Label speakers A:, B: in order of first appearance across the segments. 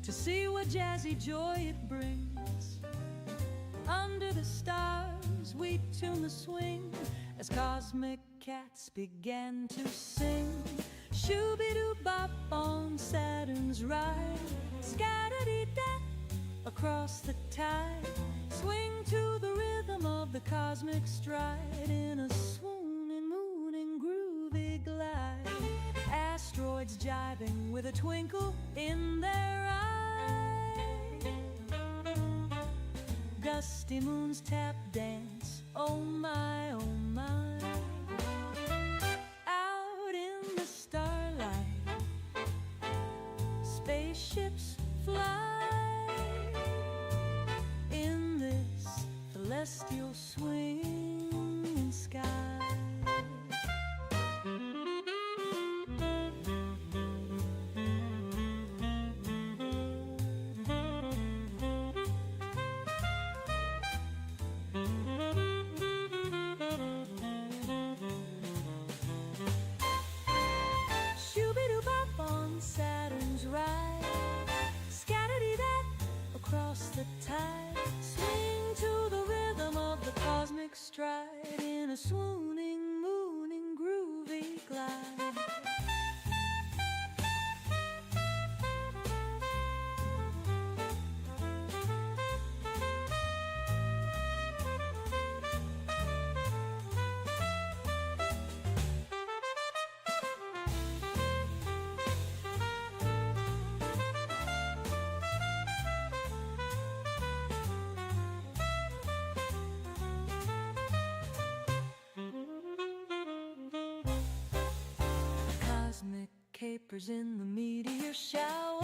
A: to see what jazzy joy it brings. Under the stars we tune the swing as cosmic cats began to sing. Shoo-be-doo-bop on Saturn's ride, scatter-dee-dah across the tide. Swing to the rhythm of the cosmic stride in a swooning, mooning, groovy glide. Asteroids jiving with a twinkle in their eye. Gusty moons tap dance, oh my, oh my. Out in the starlight, spaceships fly in this celestial swinging sky. Shoo-be-doo-bop on Saturn's ride, scatter-dee-dah across the tide. Swing to the rhythm of the cosmic stride in a swooning, mooning, groovy glide. Cosmic capers in the meteor shower,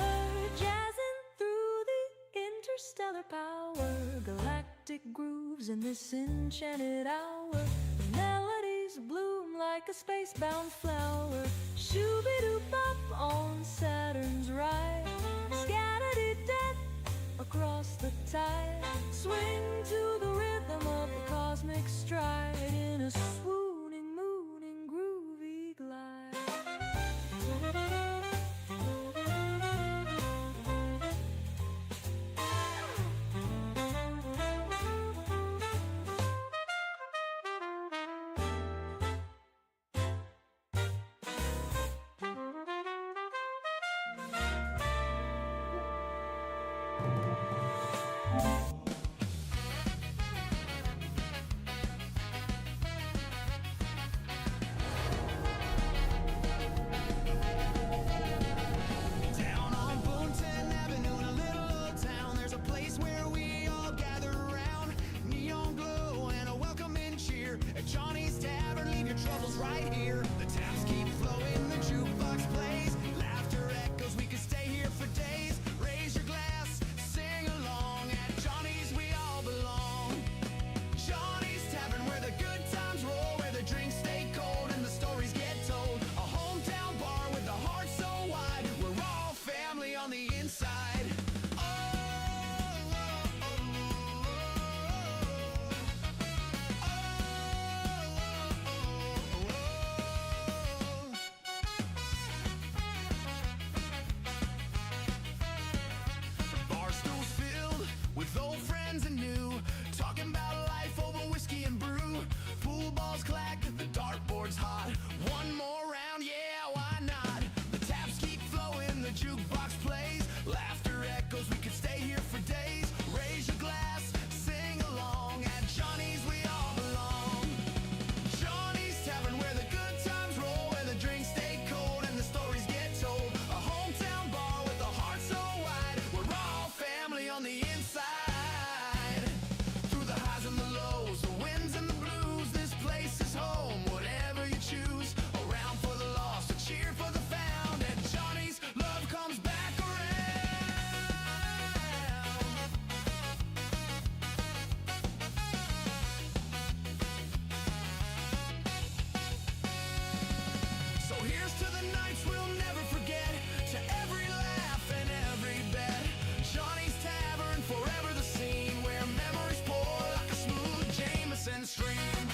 A: jazzing through the interstellar power. Galactic grooves in this enchanted hour. Melodies bloom like a space-bound flower. Shoo-be-doo-bop on Saturn's ride, scatter-dee-dah across the tide. Swing to the rhythm of the cosmic stride in a swooning, mooning, groovy glide.
B: At Johnny's Tavern, leave your troubles right here. The taps keep flowing, the jukebox plays. Laughter echoes, we could stay here for days. Raise your glass, sing along. At Johnny's we all belong. Johnny's Tavern, where the good times roll, where the drinks stay cold and the stories get told. A hometown bar with a heart so wide. We're all family on the inside. With old friends and new, talking about life over whiskey and brew. Pool balls clack, the dartboard's hot. One more round, yeah, why not? The taps keep flowing, the jukebox plays. Laughter echoes, we could stay here for days. Raise your glass, sing along. At Johnny's we all belong. Johnny's Tavern, where the good times roll, where the drinks stay cold and the stories get told. A hometown bar with a heart so wide. We're all family on the inside. Through the highs and the lows, the wins and the blues, this place is home, whatever you choose. Around for the lost, a cheer for the found. At Johnny's, love comes back around. So here's to the nights we'll never forget, to every laugh and every bet. Johnny's Tavern, forever the scene, where memories pour like a smooth Jameson stream.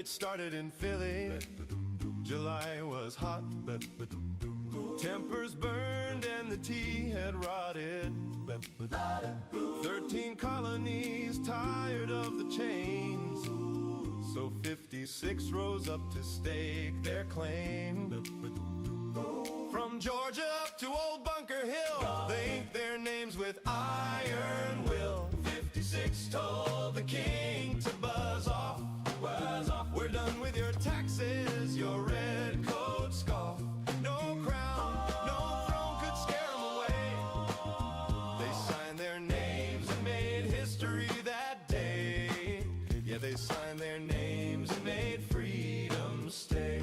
C: It started in Philly. July was hot. Tempers burned and the tea had rotted. 13 colonies tired of the chains, so 56 rose up to stake their claim. From Georgia up to old Bunker Hill, they inked their names with iron will. 56 told the king to buzz off. We're done with your taxes, your red coat scoff. No crown, no throne could scare them away. They signed their names and made history that day. Yeah, they signed their names and made freedom stay.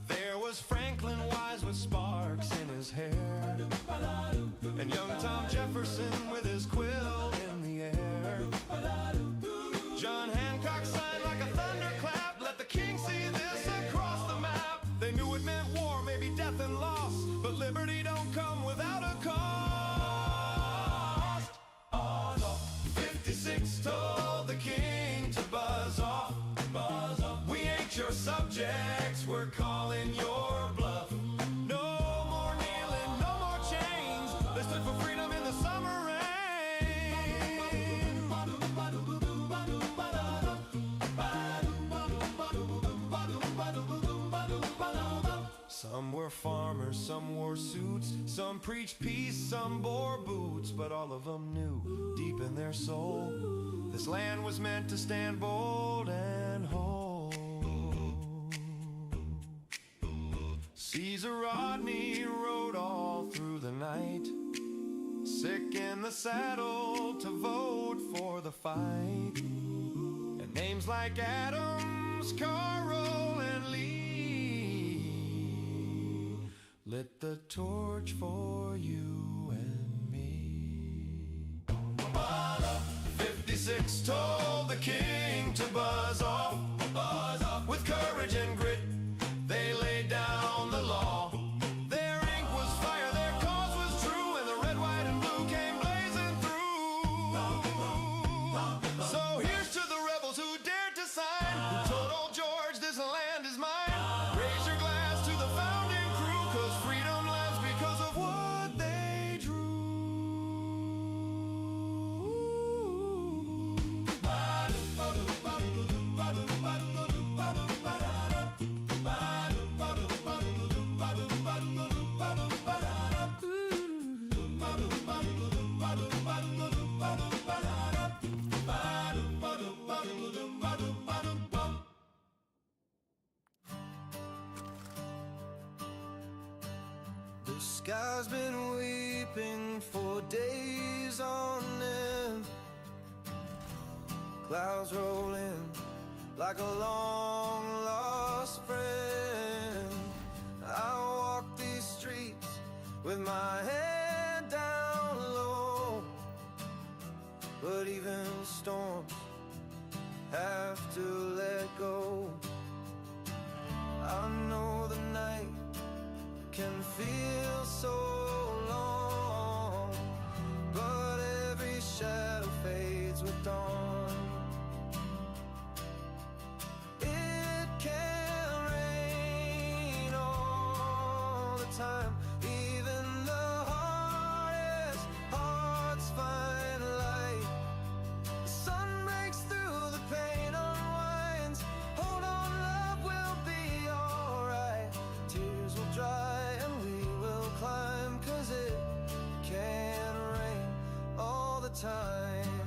C: There was Franklin Wise with sparks in his hair, and young Tom Jefferson with his quill in the air. John Hancock signed like a thunderclap. Let the king see this across the map. They knew it meant war, maybe death and loss, but liberty don't come without a cost. 56 told the king to buzz off. We ain't your subjects, we're calling your bluff. No more kneeling, no more chains. They stood for freedom in the summer rain. Some were farmers, some wore suits, some preached peace, some bore boots, but all of them knew deep in their soul this land was meant to stand bold and whole. Caesar Rodney rode all through the night, sick in the saddle to vote for the fight. And names like Adams, Carroll, and Lee lit the torch for you and me. 56 told the king to buzz off. With courage and grit, they laid down the law. Their ink was fire, their cause was true, and the red, white, and blue came blazing through. So here's to the rebels who dared to sign, who told old George this land is mine. Raise your glass to the founding crew, 'cause freedom lives because of what they drew. The sky's been weeping for days on end. Clouds roll in like a long lost friend. I walk these streets with my head down low, but even storms have to let go. I know the night can feel so long, but every shadow fades with dawn. It can rain all the time, even the hardest hearts find light. The sun breaks through, the pain unwinds. Hold on, love will be alright. Tears will dry and we will climb, 'cause it can rain all the time.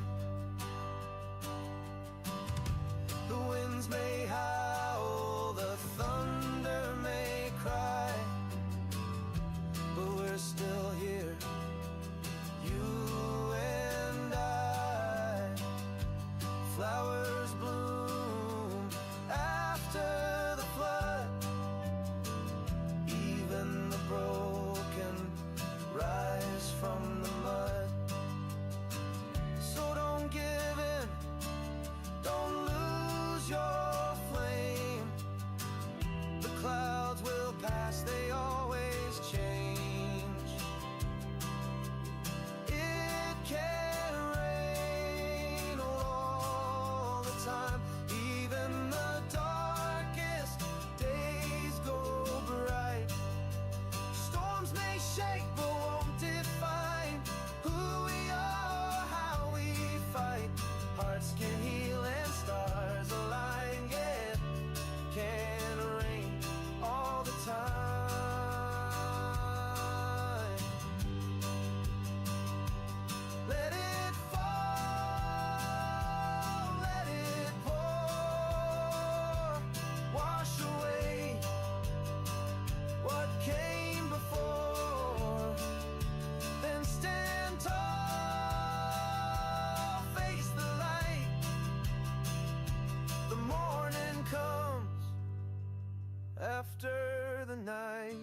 C: after the night.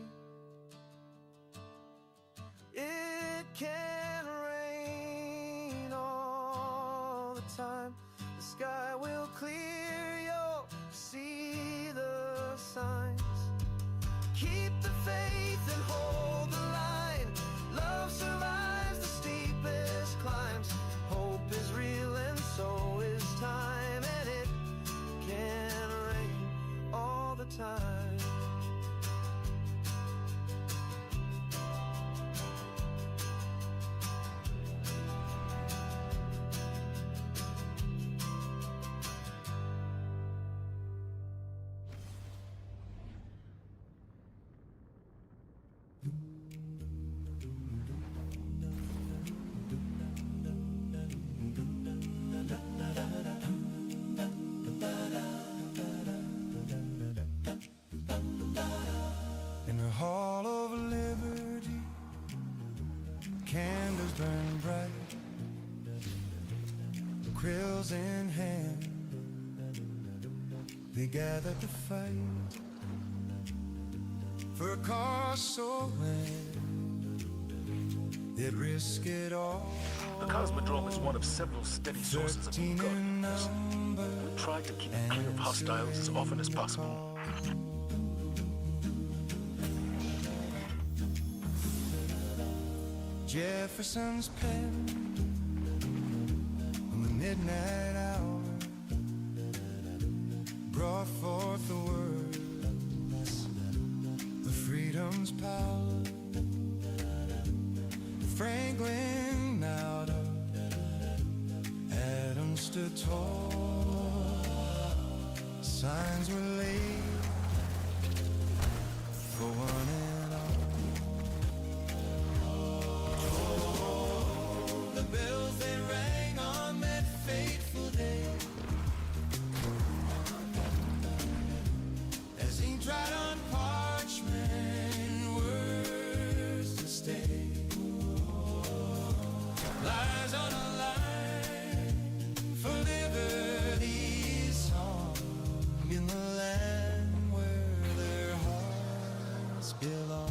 C: It can rain all the time. The sky will clear, you'll see the signs. Keep the faith and hold the line. Love survives the steepest climbs. Hope is real and so is time. And it can rain all the time. In the Hall of Liberty, candles burn bright, quills in hand, they gather to fight for a cause so grand, they'd risk it all.
D: The Cosmodrome is one of several steady sources of new guardians. We try to keep it clear of hostiles as often as possible.
C: Jefferson's pen on the midnight hour brought forth the words of freedom's power. Franklin knelt up, Adam stood tall, signs were laid for one and all. The bells they rang on that fateful day, as ink dried on parchment, words to stay. Lies on a line for liberty's song in the land where their hearts belong.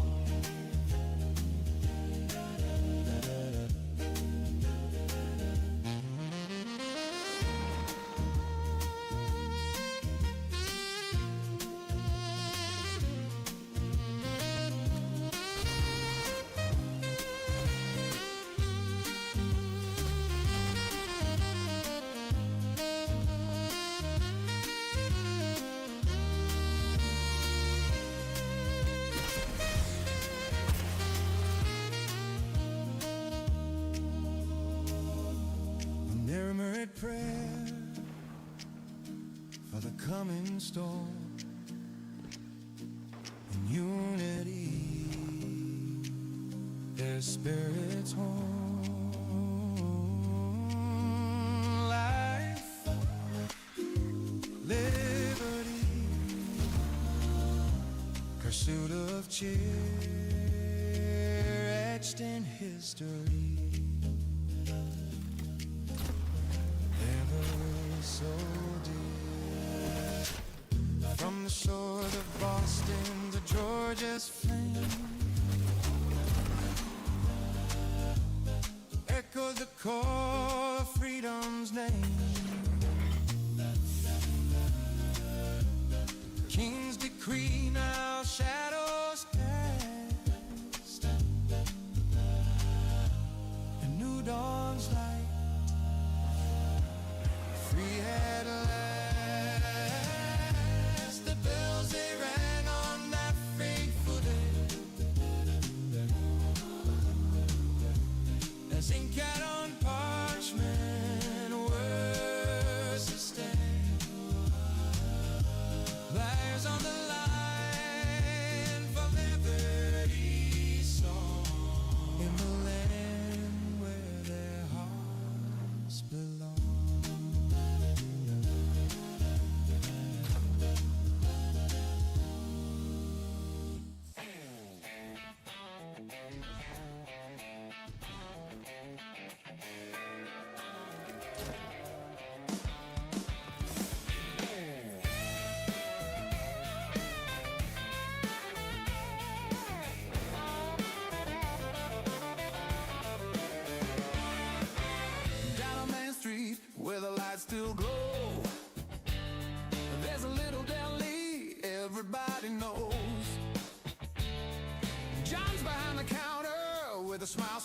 C: Murmured prayer for the coming storm in unity, their spirits home. Life, liberty, pursuit of cheer, etched in history. So dear, from the shores of Boston to Georgia's flame, echoed the call of freedom's name. King's decree now shadows cast, a new dawn's light. Free at last, the bells they rang on that fateful day, as ink out on parchment, words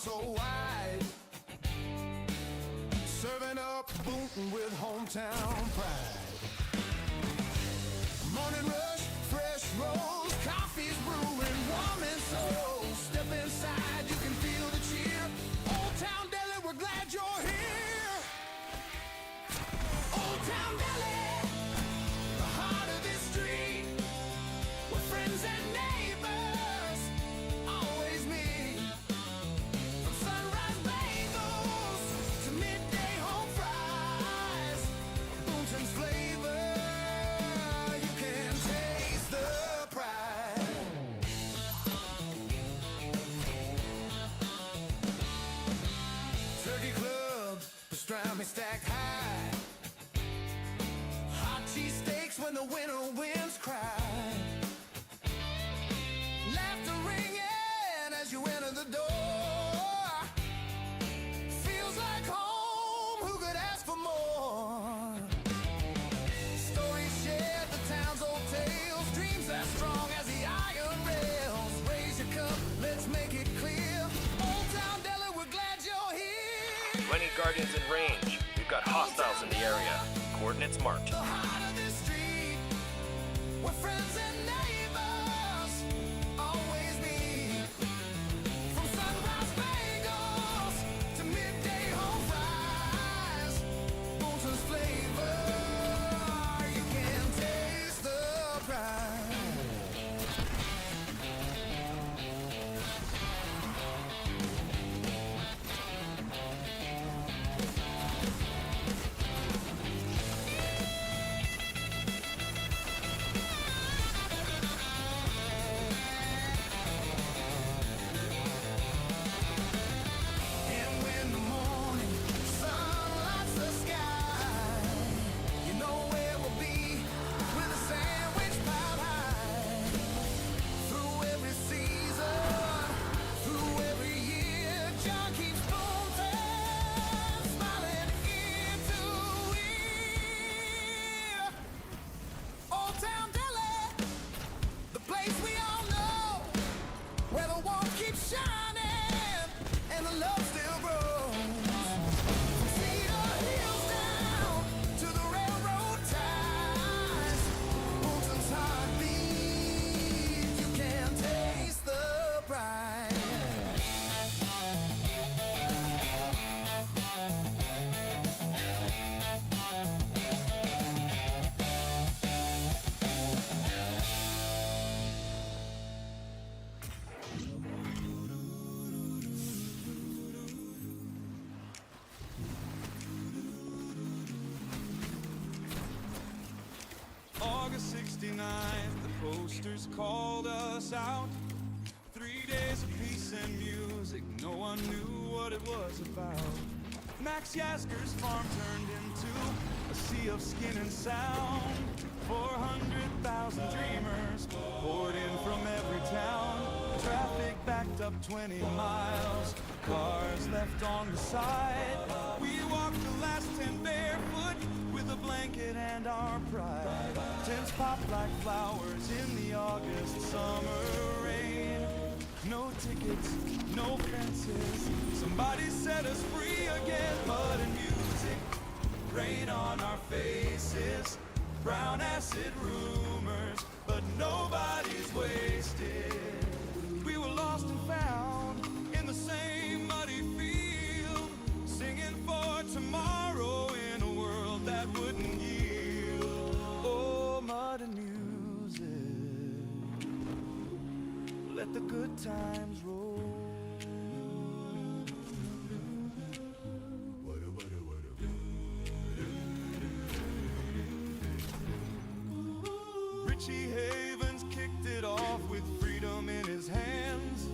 C: so wide, serving up Boonton with hometown pride. Morning rush, fresh rolls, coffee's brewing, warm and so. Step inside, you can feel the cheer. Old Town Deli, we're glad you're here. Old Town Deli, the heart of this street, where friends and neighbors always meet. From sunrise bagels to midday home fries, Boonton's flavor, you can taste the pride. Turkey club, pastrami stacked high. Hot cheese steaks when the winter winds cry. Laughter ringing as you enter the door. Feels like home, who could ask for more? Stories shared, the town's old tales. Dreams as strong as the iron rails. Raise your cup, let's make it clear. Old Town Deli, we're glad you're here.
D: 20 Guardians in range. We've got hostiles in the area. Coordinates marked.
B: The heart of this street, where friends and neighbors always meet. From sunrise bagels to midday home fries, Boonton's flavor, you can taste the pride. And when the morning sun lights the sky, you know where we'll be with a sandwich piled high. Through every season, through every year, John keeps Boonton smiling ear to ear. Old Town Deli, the place we all know, where the warmth keeps shining and the love still grows. From Cedar Hills down to the railroad ties, Boonton's heartbeat, you can taste the pride.
C: August 69, the posters called us out. 3 days of peace and music, no one knew what it was about. Max Yasker's farm turned into a sea of skin and sound. 400,000 dreamers poured in from every town. Traffic backed up 20 miles, cars left on the side. We walked the last 10 barefoot with a blanket and our pride. Tents popped like flowers in the August summer rain. No tickets, no fences, somebody set us free again. Mud and music, rain on our faces, brown acid rumors, but nobody's wasted. We were lost and found in the same muddy field, singing for tomorrow in a world that wouldn't yield. Oh, mud and music, let the good times roll. Richie Havens kicked it off with freedom in his hands,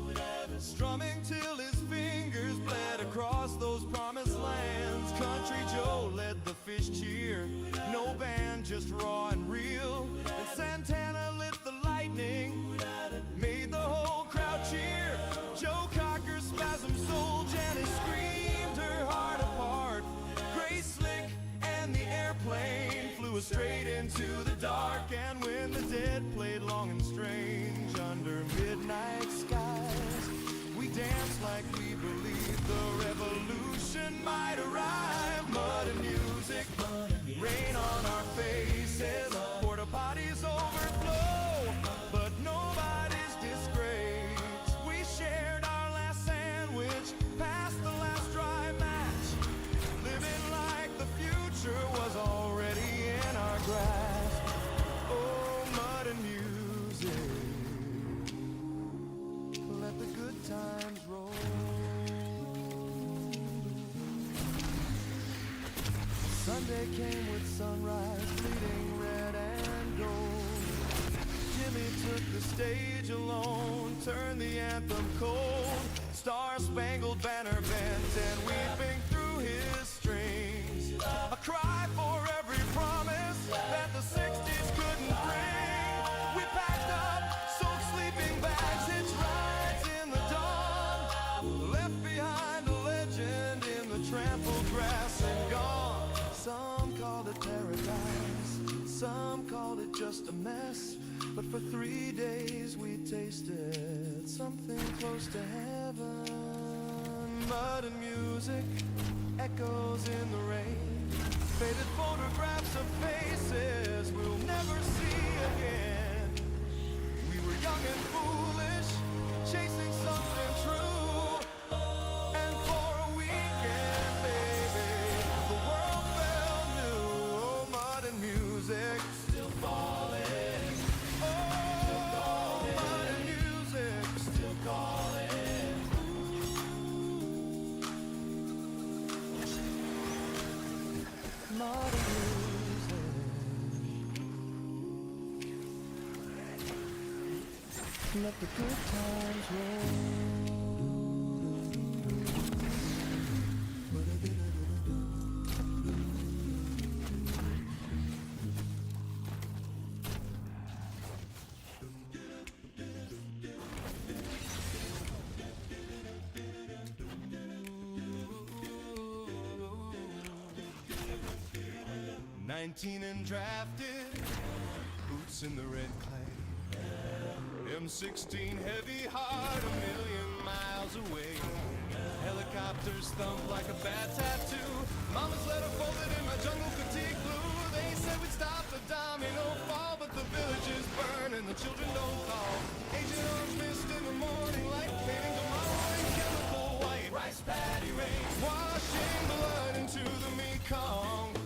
C: strumming till his fingers bled across those promised lands. Country Joe led the fish cheer, no band, just raw and real. And Santana lit the lightning, made the whole crowd cheer. Joe music. Let the good times roll. Sunday came with sunrise, bleeding red and gold. Jimmy took the stage alone, turned the anthem cold. Star-Spangled Banner bent and weeping through his strings. A cry for every promise that the 60s couldn't bring. We packed up, soaked sleeping bags, hitched rides in the dawn. Left behind a legend in the trampled grass and gone. Some called it paradise, some called it just a mess. But for 3 days we tasted something close to heaven. Mud and music, echoes in the rain, faded photographs of faces we'll never see again. We were young and foolish, chasing something true. And for a weekend, baby, the world felt new. Oh, mud and music, still falling. Oh, mud and music, still calling. Mud and music. Let the good times roll. 19 and drafted, boots in the red clay. M16 heavy heart, a million miles away. Helicopters thump like a bad tattoo. Mama's letter folded in my jungle fatigue blue. They said we'd stop the domino fall, but the villages burn and the children don't call. Agent Orange mist in the morning light, fading tomorrow in chemical white. Rice paddy rain, washing blood into the Mekong.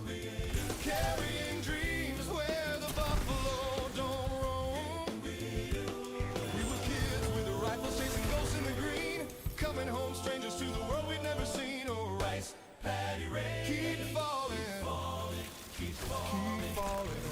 C: Carrying dreams where the buffalo don't roam. We were kids with the rifles chasing ghosts in the green, coming home strangers to the world we'd never seen. Oh, rice paddy rain, keep falling, keep falling, keep falling.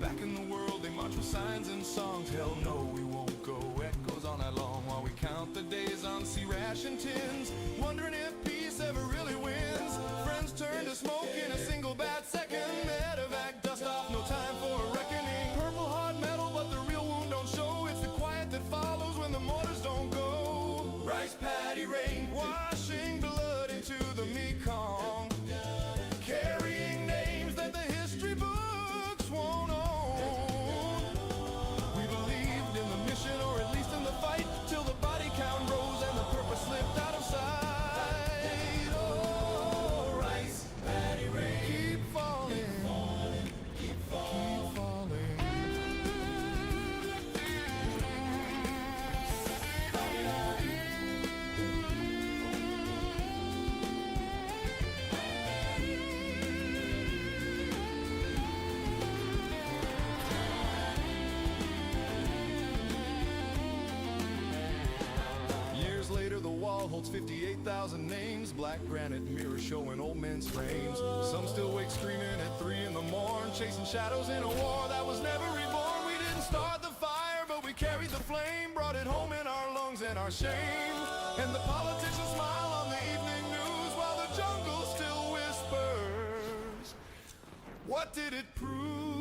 C: Back in the world they march with signs and songs. Hell no, we won't go. Echoes all night long while we count the days on C-ration tins, wondering if peace ever really wins. Friends turn to smoke in a single bad second. Medevac dust off, no time for a reckoning. Purple hard metal, but the real wound don't show. It's the quiet that follows when the mortars don't go. Rice paddy rain, washing blood into the Mekong. Carrying names that the history books won't own. We believed in the mission, or at least in the fight, till the body count rose and the purpose slipped out of sight. Oh, rice paddy rain, keep falling, keep falling, keep falling. Years later, the wall holds 58,000 names. Black granite mirror showing old men's frames. Some still wake screaming at 3 in the morn, chasing shadows in a war that was never reborn. We didn't start the fire, but we carried the flame, brought it home in our lungs and our shame. And the politicians smile on the evening news while the jungle still whispers. What did it prove?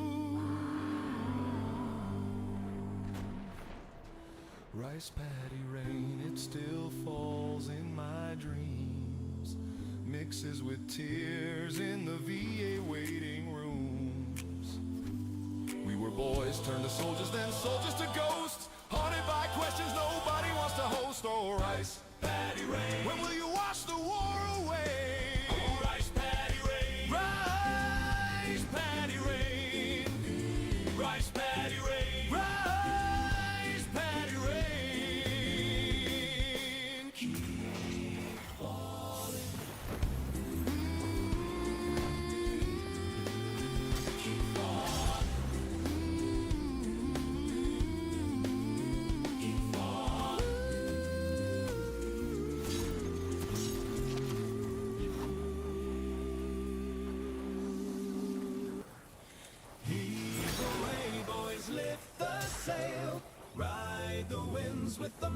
C: Rice paddy rain, it still falls in my dreams, mixes with tears in the VA waiting rooms. We were boys turned to soldiers, then soldiers to ghosts, haunted by questions nobody wants to host. Oh, rice paddy rain, when will you wash the war away? Oh, rice paddy rain, rice paddy rain, rice paddy rain, rice paddy rain. Keep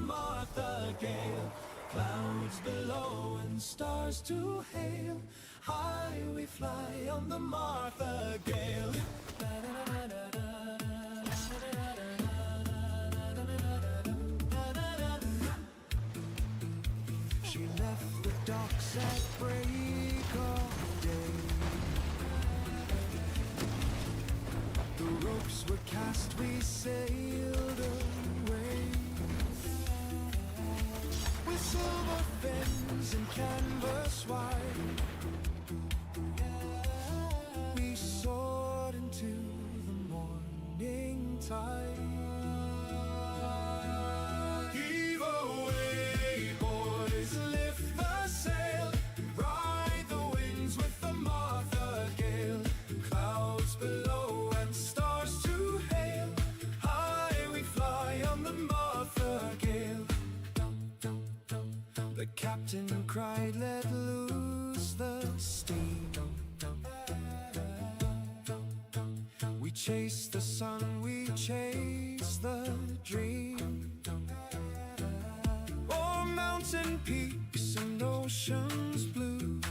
C: Martha Gale. Clouds below and stars to hail. High we fly on the Martha Gale. She left the docks at break of day. The ropes were cast, we sailed away. With silver fins and canvas wide, we soared into the morning tide. Heave away, boys, lift the sail, ride the winds with the Martha Gale. Clouds below and stars to hail. High we fly on the Martha Gale. The captain cried, let loose the steam. We chase the sun, we chase the dream. Oh, mountain peaks and oceans blue,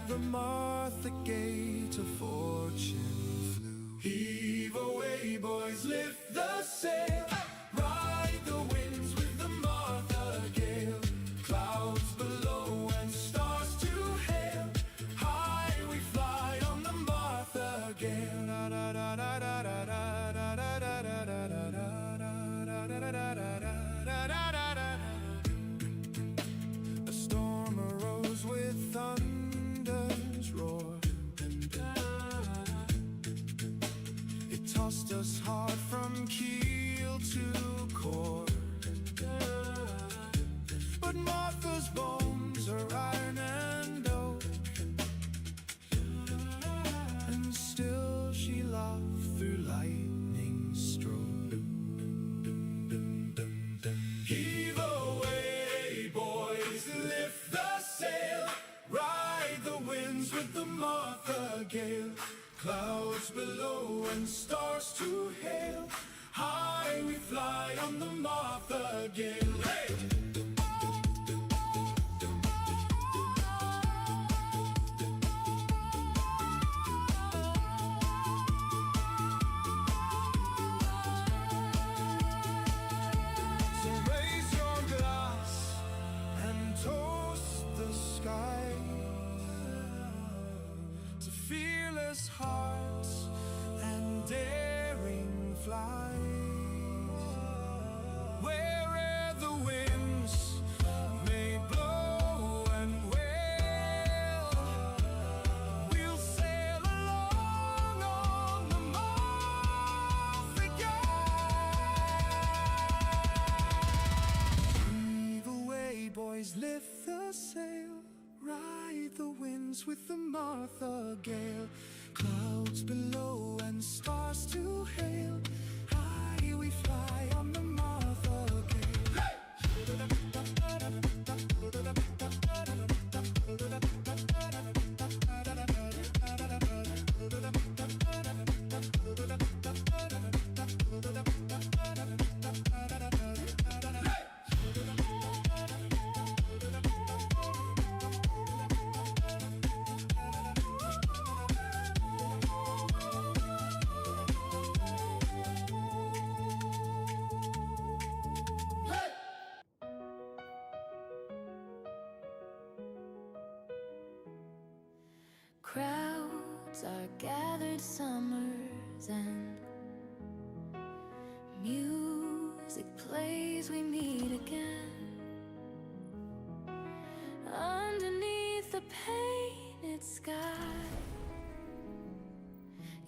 C: the Martha Gate of fortune flew. Heave away, boys, lift the sail, ride the winds with the Martha Gale. Clouds below and stars to hail. High we fly on the Martha Gale. A storm arose with thunder's roar. It tossed us hard from keel to core. But Martha's bones are iron and oak, and still she laughed through lightning stroke. Heave away, boys, lift the sail, ride the winds with the Martha Gale. Clouds below and stars to hail. High we fly on the Martha Gale. Hey! So raise your glass and toast the sky to fearless hearts and daring flights. Where'er the winds may blow and wail, we'll sail along on the Martha Gale. Heave away, boys, lift the sail, ride the winds with the Martha Gale. Clouds below and stars to hail. High we fly on the Martha Gale.
A: Crowds are gathered summer's end. Music plays, we meet again. Underneath the painted sky,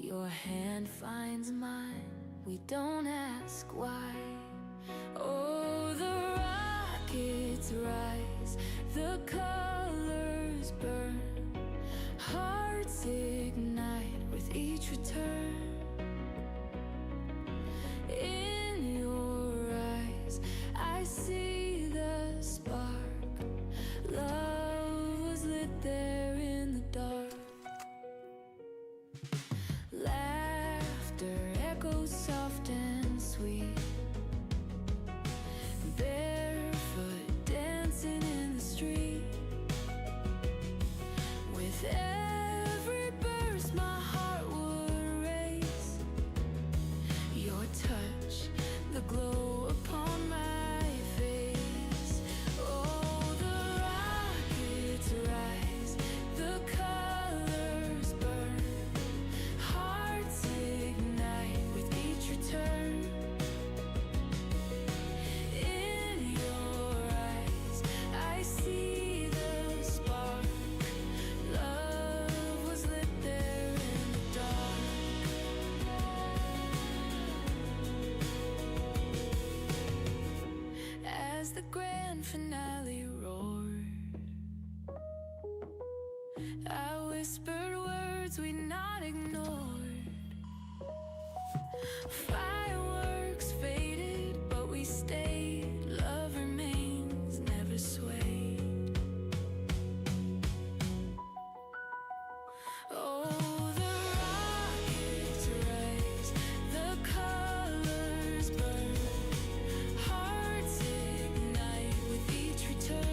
A: your hand finds mine, we don't ask why. Oh, the rockets rise, the colors burn, hearts ignite with each return. In your eyes, I see the spark. Love was lit there in the dark. Laughter echoes soft and sweet. Philly roared. I whispered words we not ignored. Fireworks faded, but we stayed. Love remains, never swayed. Oh, the rockets rise, the colors burn, hearts ignite with each return.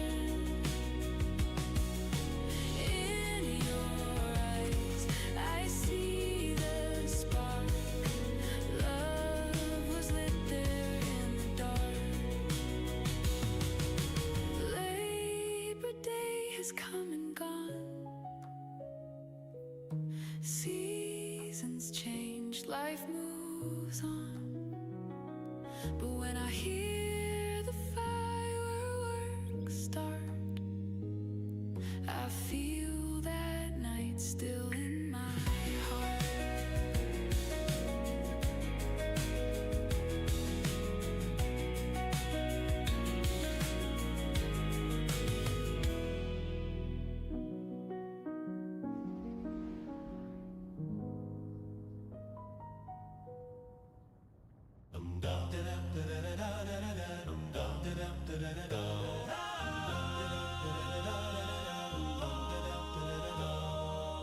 A: In your eyes, I see the spark. Love was lit there in the dark. Labor Day has come and gone. Seasons change, life moves on. But when I hear the fireworks start, I feel that night still in my heart.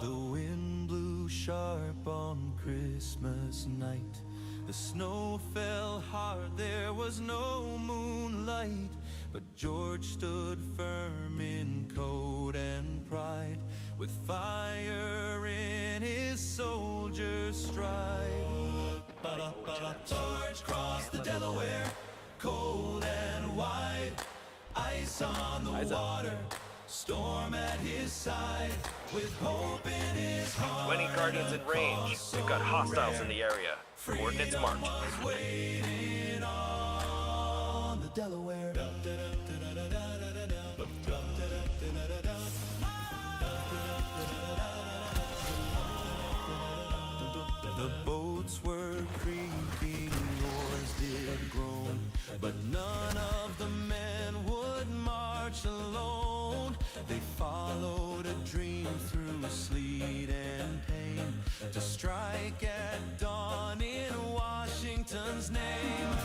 C: The wind blew sharp on Christmas night. The snow fell hard, there was no moonlight. But George stood firm in coat and pride, with fire in his soldier stride. George crossed the Delaware, cold and wide. Ice on the water, storm at his side, with hope in his heart.
D: 20 Guardians in range. We've got hostiles in the area. Coordinates marked.
C: Was waiting on the Delaware. The boats were creaking, oars did groan, but none of the men would march alone. They followed a dream through sleet and pain, to strike at dawn in Washington's name.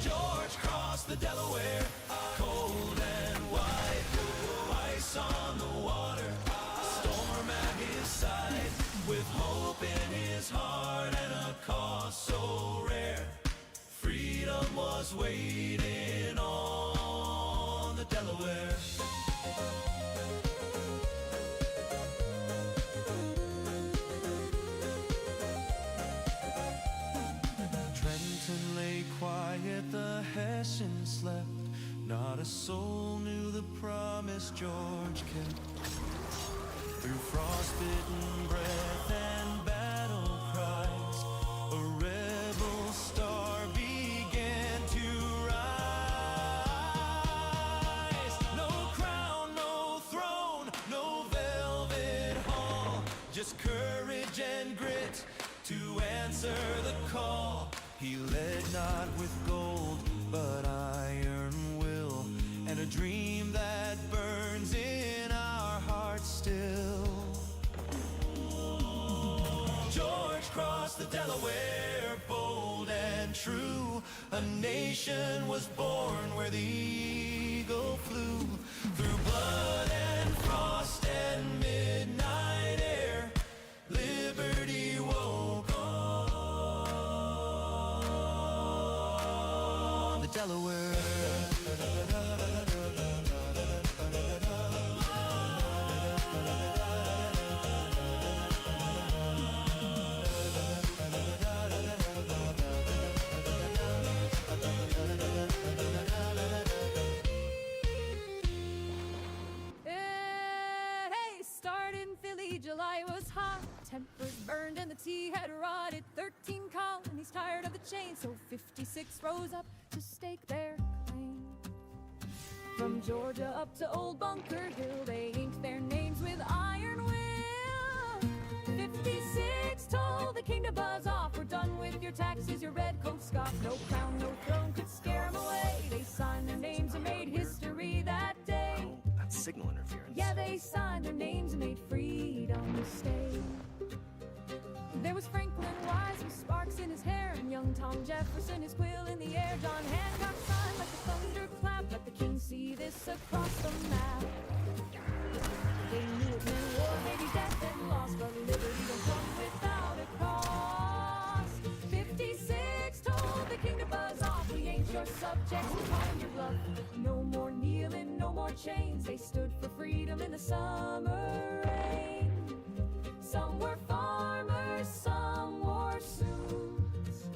C: George crossed the Delaware, cold and wide. Ice on the water, storm at his side, with hope in his heart and a cause so rare. Freedom was waiting on the Delaware. Trenton lay quiet, the Hessians slept. Not a soul knew the promise George kept. Through frostbitten breath and battle cries, a rebel star began to rise. No crown, no throne, no velvet hall, just courage and grit to answer the call. He led not with gold, but iron will, and a dream that burns in our hearts still. George crossed the Delaware, bold and true. A nation was born where the eagle flew. Through blood and frost and midnight air, liberty woke on the Delaware.
A: July was hot, tempers burned and the tea had rotted. 13 colonies tired of the chain, so 56 rose up to stake their claim. From Georgia up to Old Bunker Hill, they inked their names with iron will. 56 told the king to buzz off. We're done with your taxes, your red coat scoff. No crown, no throne could scare them away. They signed their names and made history that day.
E: signal interference.
A: Yeah, they signed their names and made freedom stay. There was Franklin Wise with sparks in his hair, and young Tom Jefferson, his quill in the air. John Hancock signed like a thunderclap. Let the king see this across the map. They knew it meant war, maybe death and loss, but liberty don't come without a cost. 56 told the king to buzz off. We ain't your subjects, we're calling your bluff. No more kneeling, no more chains. They stood for freedom in the summer rain. Some were farmers, some wore suits.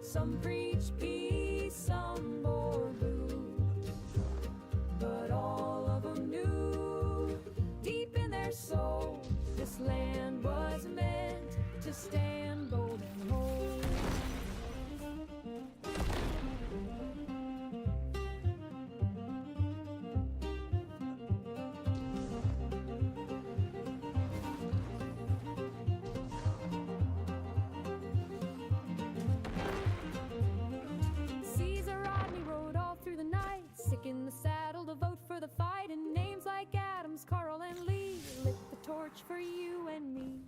A: Some preached peace, some bore boots. But all of them knew, deep in their soul, this land was meant to stand bold and hold. Caesar Rodney rode all through the night, sick in the saddle to vote for the fight, and names like Adams, Carl, and Lee lit the torch for you and me.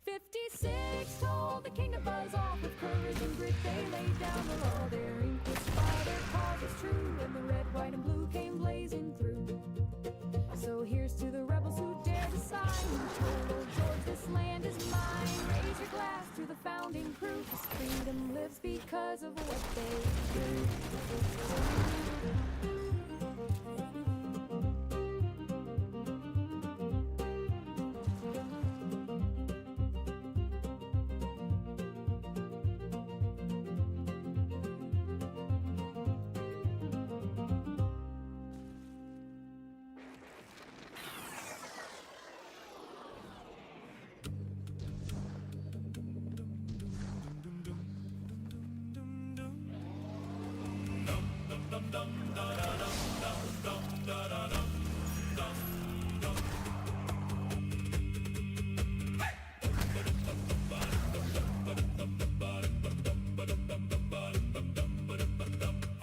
A: 56 told the king to buzz off. With courage and grit they laid down the law. Their ink was fire, their cause was true, and the red, white, and blue came blazing through. So here's to the rebels who dared to sign, who told old George this land is mine. Raise your glass to the founding crew, 'cause freedom lives because of what they do.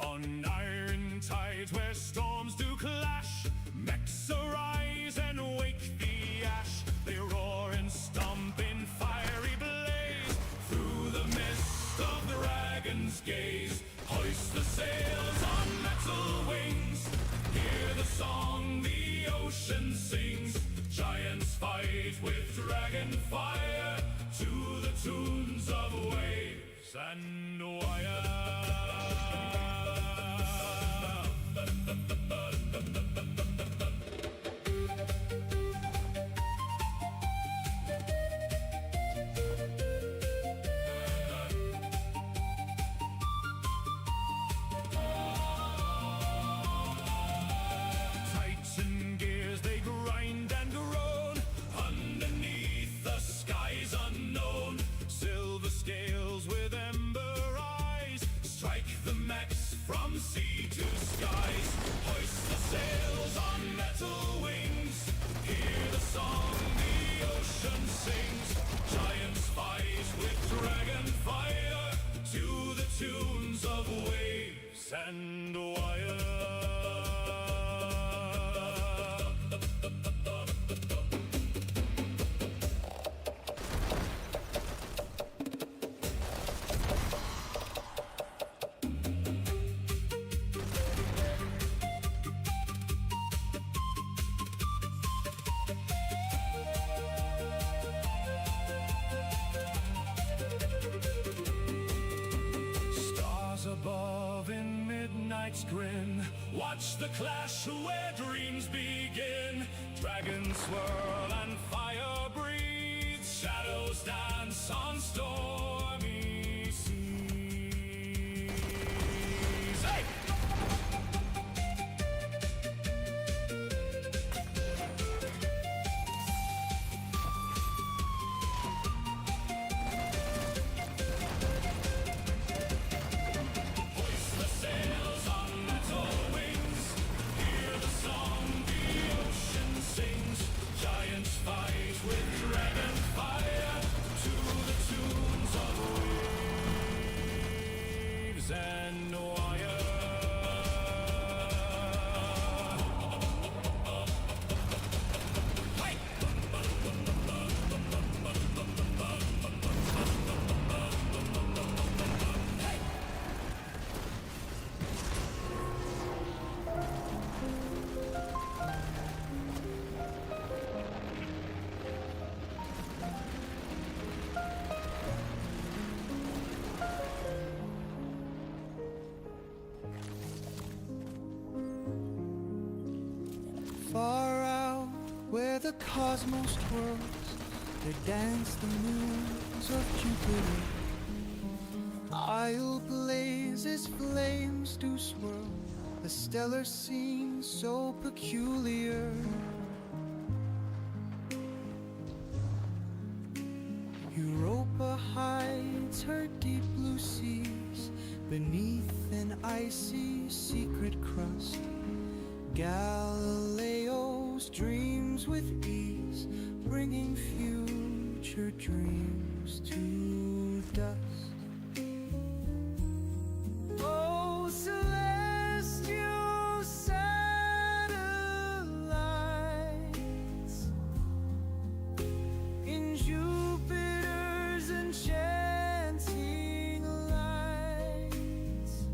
C: On iron tides where storms do clash, mechs arise and wake the ash. They roar and stomp in fiery blaze, through the mist of the dragon's gaze. Hoist the sails on metal wings, hear the song the ocean sings. Giants fight with dragon fire, to the tunes of waves and wire. Titan gears they grind and groan, underneath the skies unknown. Silver scales with ember eyes, strike the mechs from sea to skies. Hoist the sails on metal wings, hear the song the ocean sings. Giants fight with dragon fire, to the tunes of waves and wire. Stars above in midnight's grin, watch the clash where dreams begin. Dragons swirl and fire breathes, shadows dance on stormy seas. Hey! Hoist the sails on metal wings, hear the song the ocean sings. Giants fight with dragon fire, to the tunes
E: Far out where the cosmos twirls, there dance the moons of Jupiter. Isle blazes, flames do swirl, a stellar scene so peculiar. Europa hides her deep blue seas beneath an icy secret crust. Galileo's dreams with ease, bringing future dreams to dust. Oh, celestial satellites in Jupiter's enchanting lights,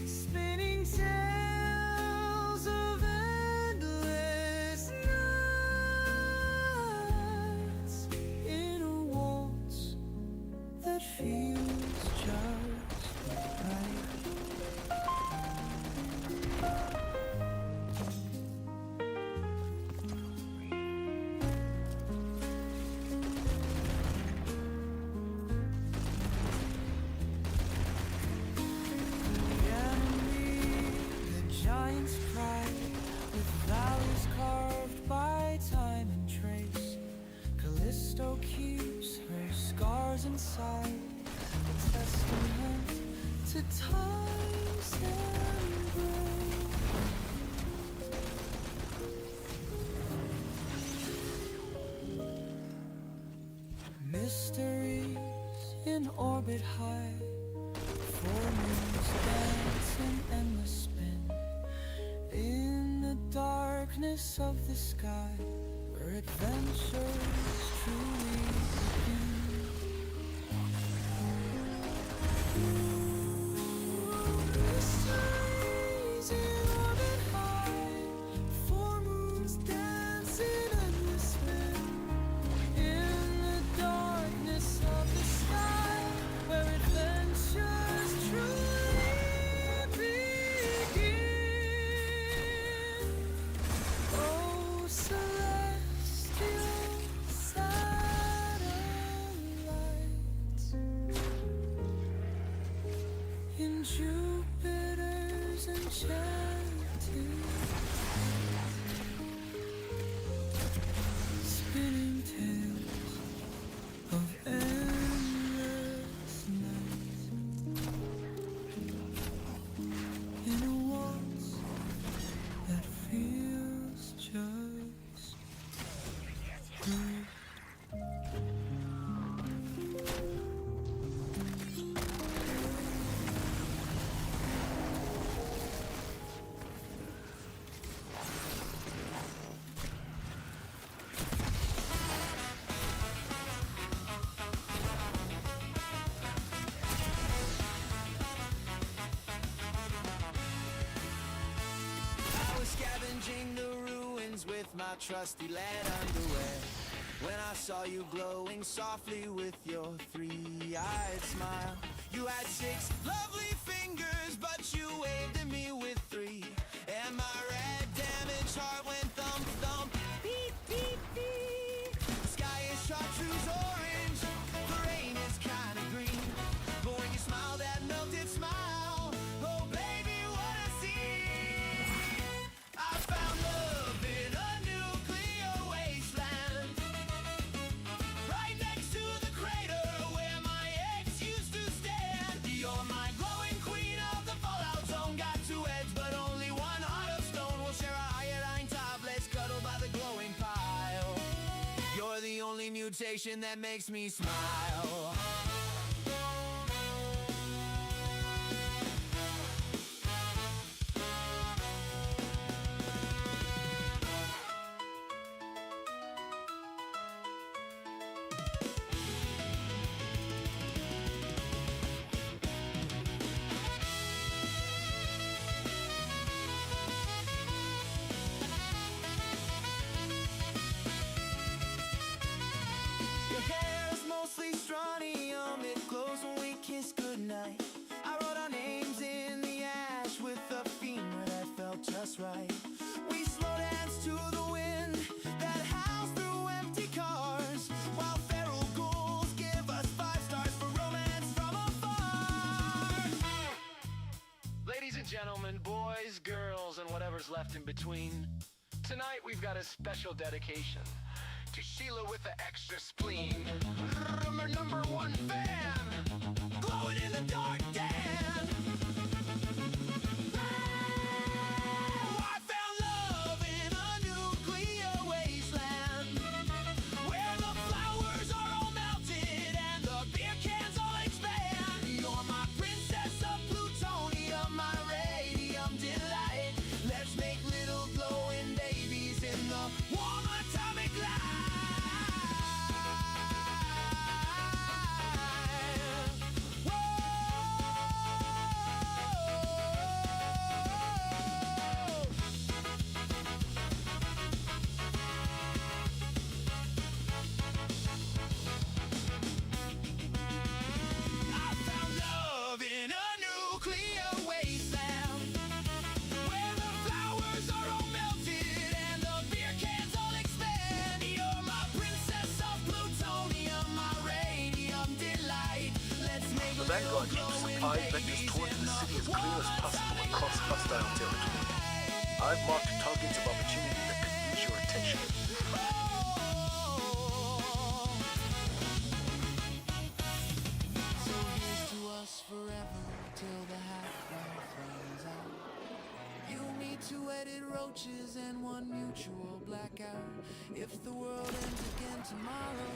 E: spinning tales of endless nights in a waltz that feels just right. The giant's pride, with valleys carved by time and trace. Callisto keeps her scars inside, a testament to time's embrace. Mysteries in orbit high, four moons dance in endless spin. In the darkness of the sky, where adventures truly begin. Mysteries in orbit high, four moons dance in endless spin. In the darkness of the sky, where adventures truly begin. Oh, celestial satellites in Jupiter's enchanting spinning tales of endless nights in a waltz that feels just right.
B: I was scavenging the ruins with my trusty lead underwear, when I saw you glowing softly with your three-eyed smile. You had 6 lovely fingers, but you waved at me with 3. And my red damaged heart went thump thump, beep beep beep. The sky is chartreuse orange, the rain is kinda green, but when you smile that melted smile, oh baby, what I see. I found love in a nuclear wasteland, right next to the crater where my ex used to stand. You're my glowing queen of the fallout zone. Got 2 heads, but only 1 heart of stone. We'll share a iodine tablet cuddled by the glowing pile. You're the only mutation that makes me smile. Your hair's mostly strawny
F: gentlemen, boys, girls, and whatever's left in between. Tonight we've got a special dedication to Sheila with the extra spleen. Our number one fan, glowing in the dark, Dan. Oh, I found love in a nuclear wasteland, where the flowers are all melted and the beer cans all expand. You're my princess of plutonium, my radium delight. Let's make little glowing babies in the warm atomic light. I found love in a nuclear wasteland, where the flowers are all melted and the beer cans all expand. You're my princess of plutonium, my radium delight. Let's make
D: The Vanguard keeps supply vectors towards the city as clear as possible across hostile territory. I've marked targets of opportunity that could use your attention.
E: So here's to us forever till the half-life runs out. You'll need 2 headed roaches and 1 mutual blackout. If the world ends again tomorrow,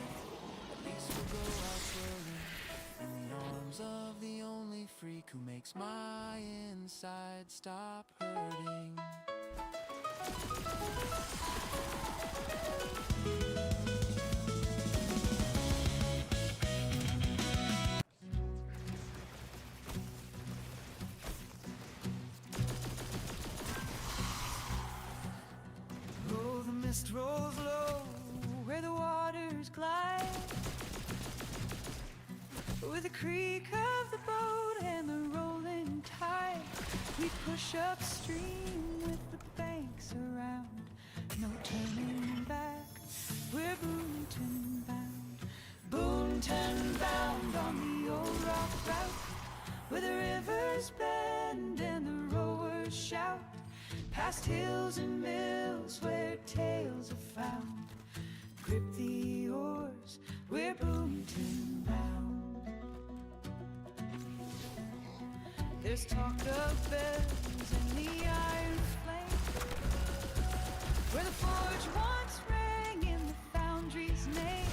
E: at least we'll go out swirling in the arms of the only freak who makes my inside stop hurting.
A: Oh, the mist rolls low where the waters glide, with the creak of the boat and the rolling tide. We push upstream with the banks around, no turning back. We're Boonton bound, Boonton bound on the old rock route, where the rivers bend and the rowers shout, past hills and mills where tales are found. Grip the oars, we're Boonton bound. There's talk of bells in the iron flame, where the forge once rang in the foundry's name,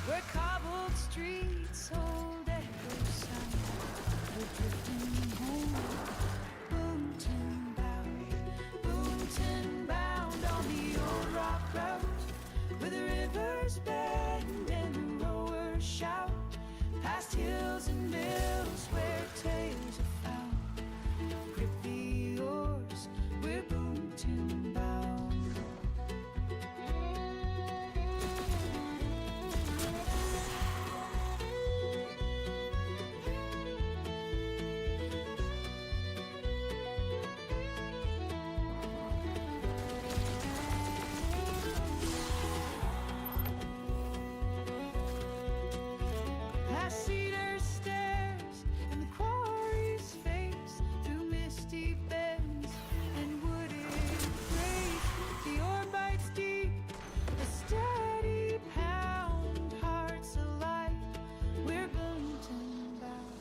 A: where cobbled streets old echoes sound. We're drifting home, Boonton bound, Boonton bound on the old rock route, where the rivers bend and the rowers shout, past hills and mills where tales are found. Grip the oars, we're Boonton bound. Past cedar stairs and the quarry's face, through misty bends and wooded graves. The ore bites deep, a steady pound, hearts alight. We're Boonton bound.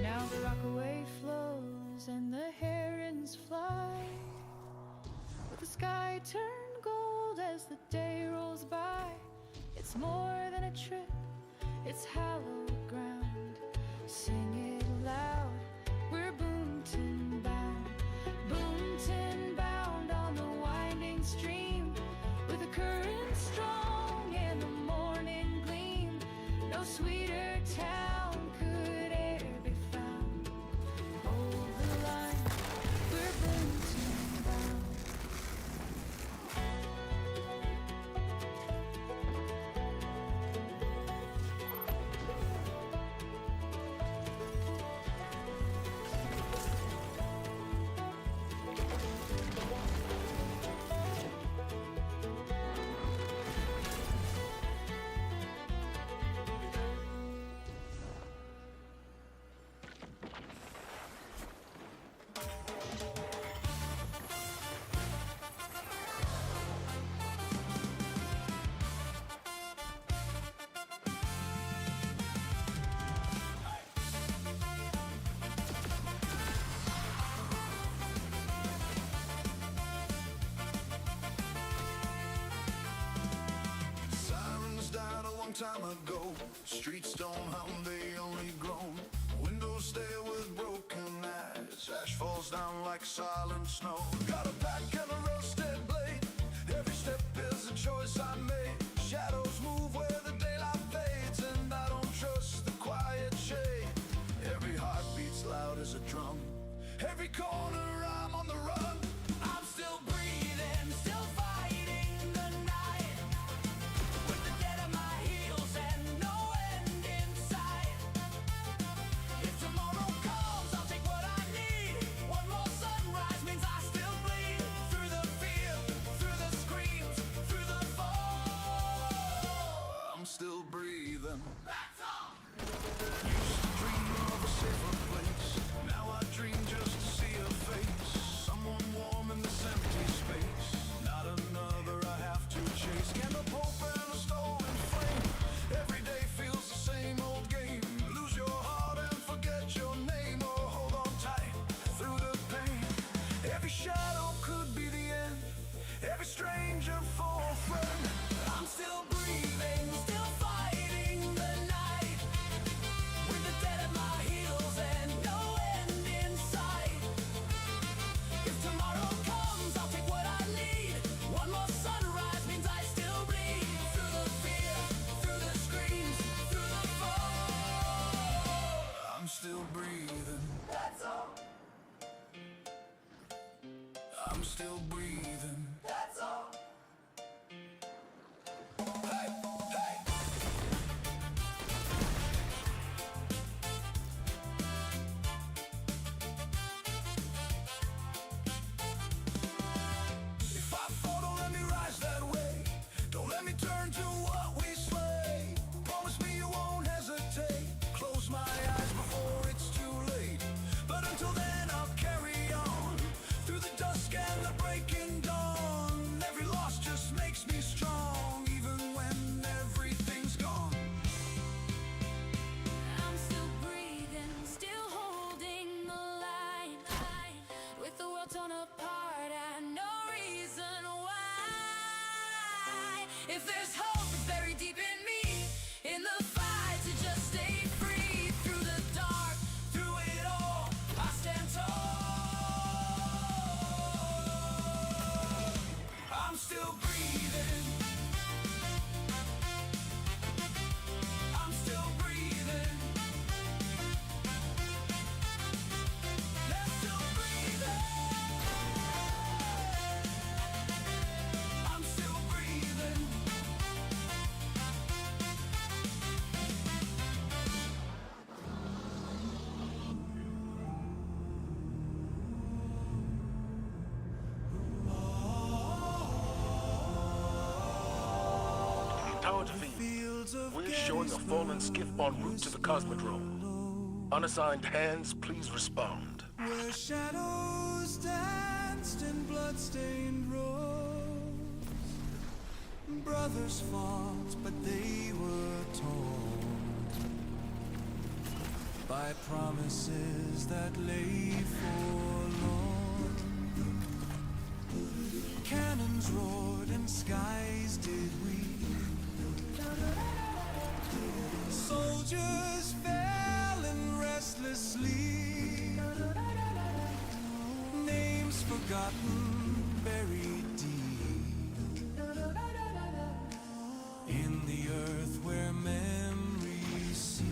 A: Now the rockaway flows and the herons fly, but the sky turned gold as the day rolls by. It's more than a trip, it's hallowed ground. Sing it loud, we're Boonton bound, Boonton bound on the winding stream, with the current strong and the morning gleam. No sweeter town could e'er be found. Hold the line, we're Boonton bound.
B: time ago. Streets don't hum, they only groan. Windows stare with broken eyes. Ash falls down like silent snow. Got a pack and a rusted blade. Every step is a choice I made. Shadows move where the daylight fades, and I don't trust the quiet shade. Every heart beats loud as a drum. Every corner I'm on the run.
F: I'm still breathing, still fighting the night, with the dead at my heels and no end in sight. If tomorrow comes, I'll take what I need. One more sunrise means I still bleed. Through the fear, through the screams, through the fall,
B: I'm still breathing.
F: that's all.
B: Used to dream of a safer place. Now I dream just to see a face. Someone warm in this empty space. Not another I have to chase. Can of hope and a stolen flame. Every day feels the same old game. Lose your heart and forget your name, or hold on tight through the pain. Every shadow could be the end. Every stranger for a friend.
F: I'm still breathing, still fighting the night, with the dead at my heels and no end in sight. If tomorrow comes, I'll take what I need. One more sunrise means I still bleed. Through the fear, through the screams, through the fall,
B: I'm still breathing.
F: that's all,
B: I'm still breathing.
F: that's all.
B: Hey, hey. If I fall, don't let me rise that way. Don't let me turn to what we slay. Promise me you won't hesitate. Close my eyes before it's too late. But until then I'll carry on through the dusk and the breaking dawn. Every loss just makes me strong, even when everything's gone.
A: I'm still breathing, still holding the line, with the world torn apart and no reason why. If there's hope, it's buried deep in me, in the fight to just stay free. Through the dark, through it all, I stand tall.
B: I'm still breathing. I'm still breathing. Let's still breathing. I'm still breathing.
D: Tower Fields. We're showing a fallen skiff en route to the Cosmodrome. Unassigned hands, please respond.
G: Where shadows danced in blood-stained rows. Brothers fought, but they were torn by promises that lay forlorn. Cannons roared and skies did weep. Soldiers fell in restless sleep. Names forgotten, buried deep in the earth where memories sleep.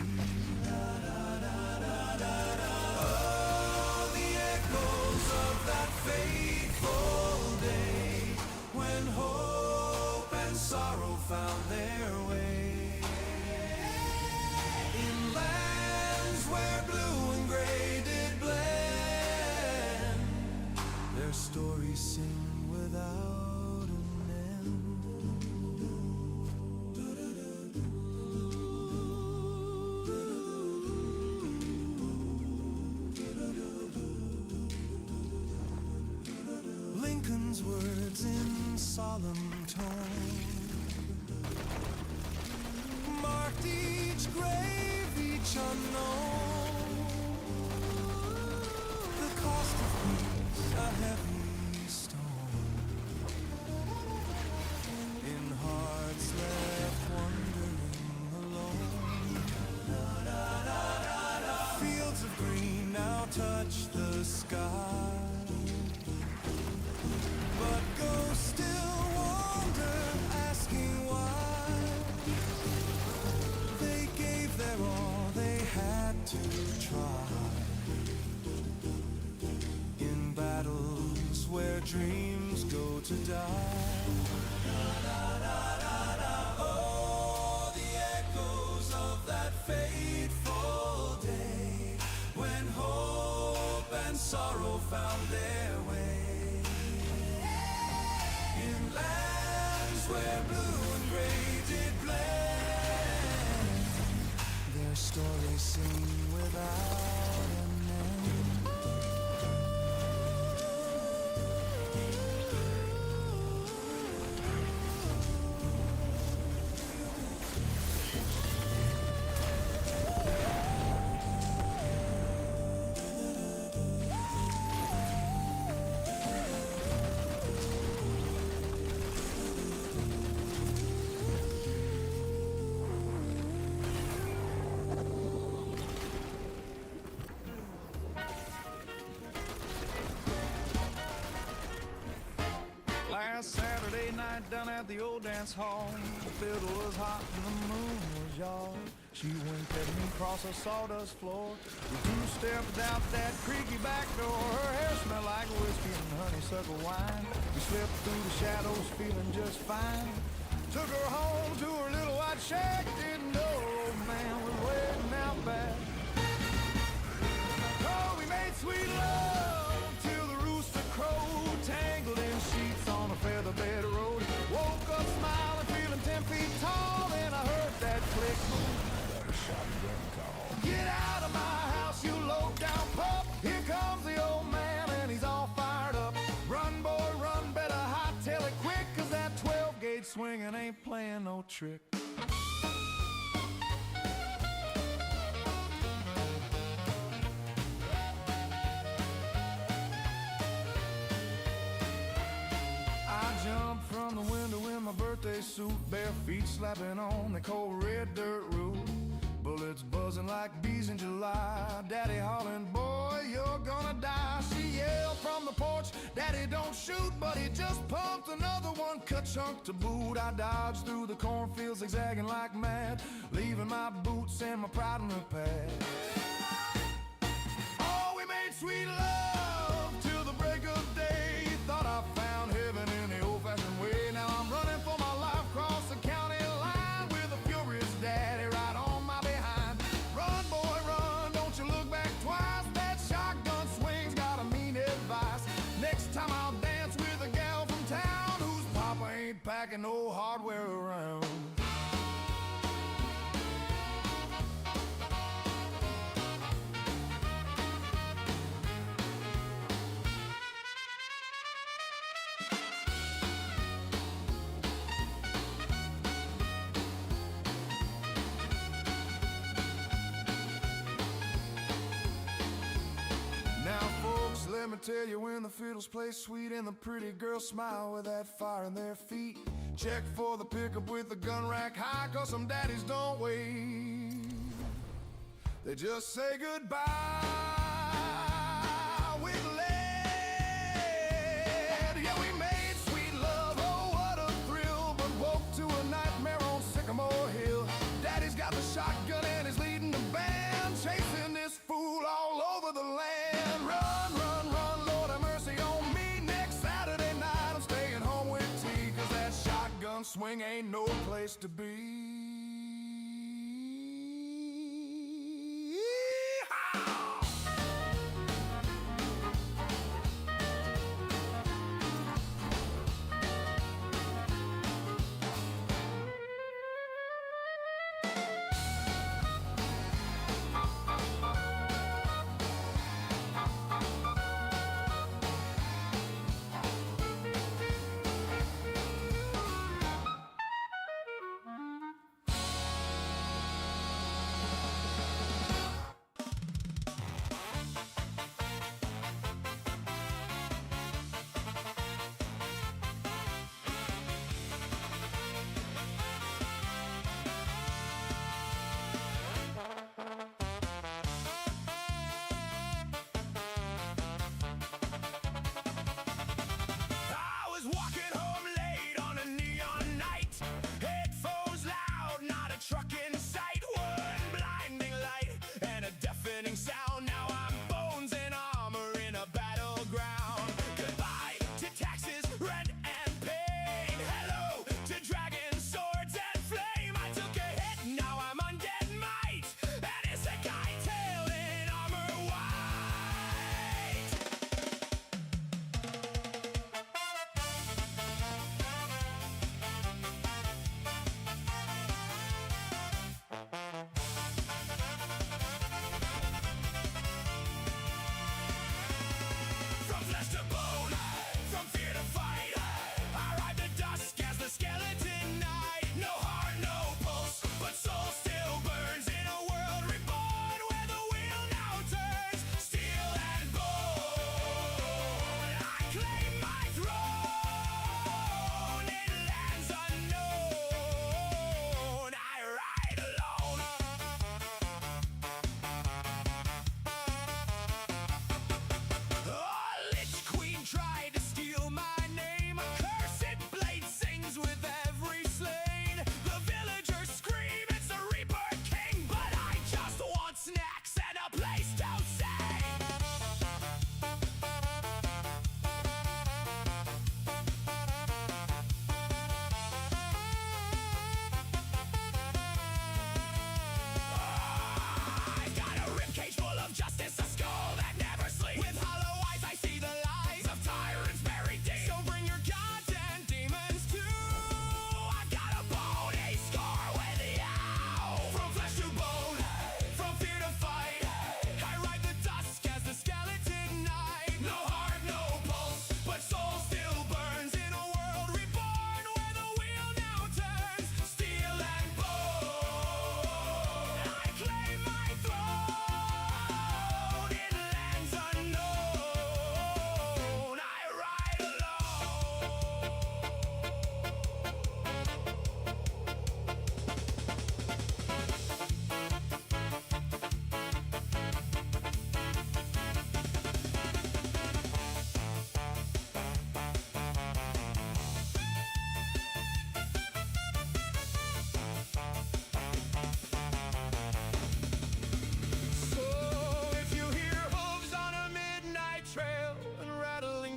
G: Oh, the echoes of that fateful day, when hope and sorrow found their way. In lands where blue and gray did blend, their stories sing without an end. Lincoln's words in solemn tone marked each grave, each unknown. The cost of peace, a heavy stone in hearts left wondering touch the sky. But ghosts still wander, asking why. They gave their all, they had to try. In battles where dreams go to die. Oh, the echoes of that fateful day, when hope and sorrow found their way. In lands where blue and gray did blend, their stories sing without an end.
C: Last Saturday night down at the old dance hall, the fiddle was hot and the moon was yellow. She winked at me across a sawdust floor. We two-stepped out that creaky back door. Her hair smelled like whiskey and honeysuckle wine. We slipped through the shadows feeling just fine. Took her home to her little white shack. Didn't know old man was waiting out back. Oh, we made sweet love till the rooster crowed, tangled in sheets on a feather bed road. Woke up smiling, feeling 10 feet tall. Then I heard that click. That shotgun call. Get out of my house, you low-down pup. Here comes the old man and he's all fired up. Run, boy, run, better hightail it quick, 'cause that 12-gauge swinging ain't playing no trick. Jumped from the window in my birthday suit, bare feet slapping on the cold red dirt road. Bullets buzzing like bees in July. Daddy hollering, boy, you're gonna die. She yelled from the porch, Daddy don't shoot, but he just pumped another one, cut chunk to boot. I dodged through the cornfields, zigzagging like mad, leaving my boots and my pride in the pad. Oh, we made sweet love till the break of day. Thought I found heaven in the old-fashioned way. Now I'm running for my life across the county line with a furious daddy right on my behind. Run, boy, run, don't you look back twice. That shotgun swing's got a mean advice. Next time I'll dance with a gal from town whose papa ain't packing no hardware around. Let me tell you, when the fiddles play sweet and the pretty girls smile with that fire in their feet, check for the pickup with the gun rack high, 'cause some daddies don't wait. They just say goodbye with lead. Yeah, we made sweet love, oh what a thrill, but woke to a nightmare on Sycamore Hill. Daddy's got the shotgun and he's leading the band, chasing this fool all over the land. Run, run, run, Lord have mercy on me. Next Saturday night I'm staying home with tea, 'cause that shotgun swing ain't no place to be.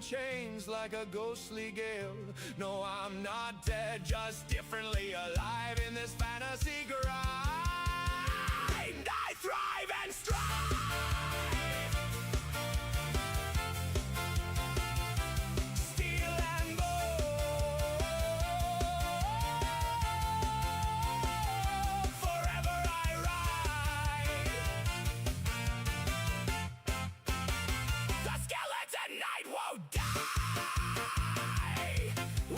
C: chains like a ghostly gale. No, I'm not dead, just differently alive in this fantasy grind. I thrive and strive. Steel and bone, forever I ride. The skeleton knight won't die. Woo!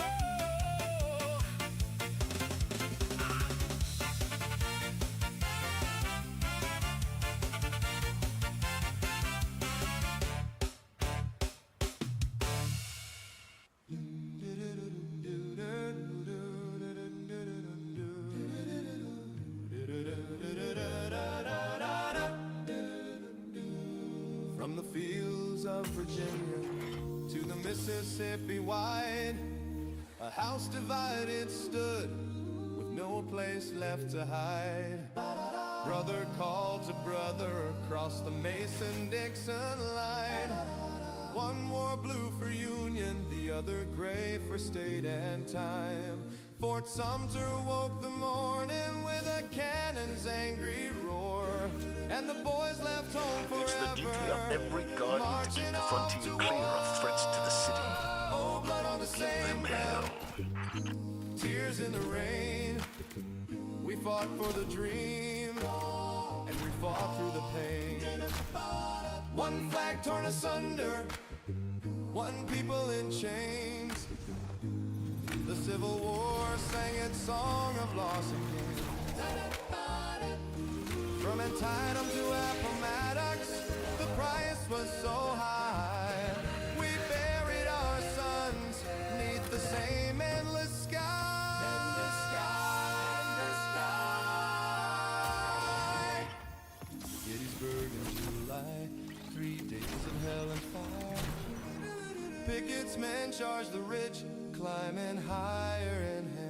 C: From the fields of Virginia to the Mississippi wide, a house divided stood with no place left to hide. Brother called to brother across the Mason-Dixon line. One wore blue for Union, the other gray for state and time. Fort Sumter woke the morning with a cannon's angry roar, and the boys left home forever.
D: It's the duty of every guardian to keep the frontier clear of threats to the city.
C: Oh, blood on the
D: Give
C: same
D: them
C: ground.
D: hell.
C: Tears in the rain. We fought for the dream, and we fought through the pain. One flag torn asunder, one people in chains. The Civil War sang its song of loss and gain. From Antietam to Appomattox, the price was so high. We buried our sons neath the same endless sky. Gettysburg in July, 3 days of hell and fire. Pickett's men charged the rich, climbing higher in hell.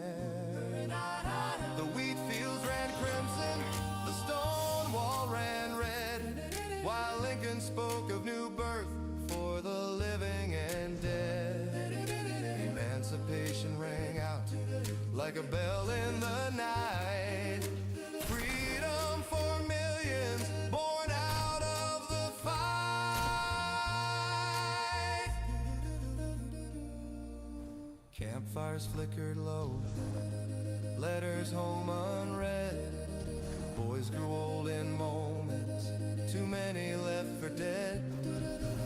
C: The wheat fields ran crimson, the stone wall ran red, while Lincoln spoke of new birth for the living and dead. Emancipation rang out like a bell in the night. Freedom for millions born out of the fight. Campfires flickered low, letters home unread. Boys grew old in moments, too many left for dead.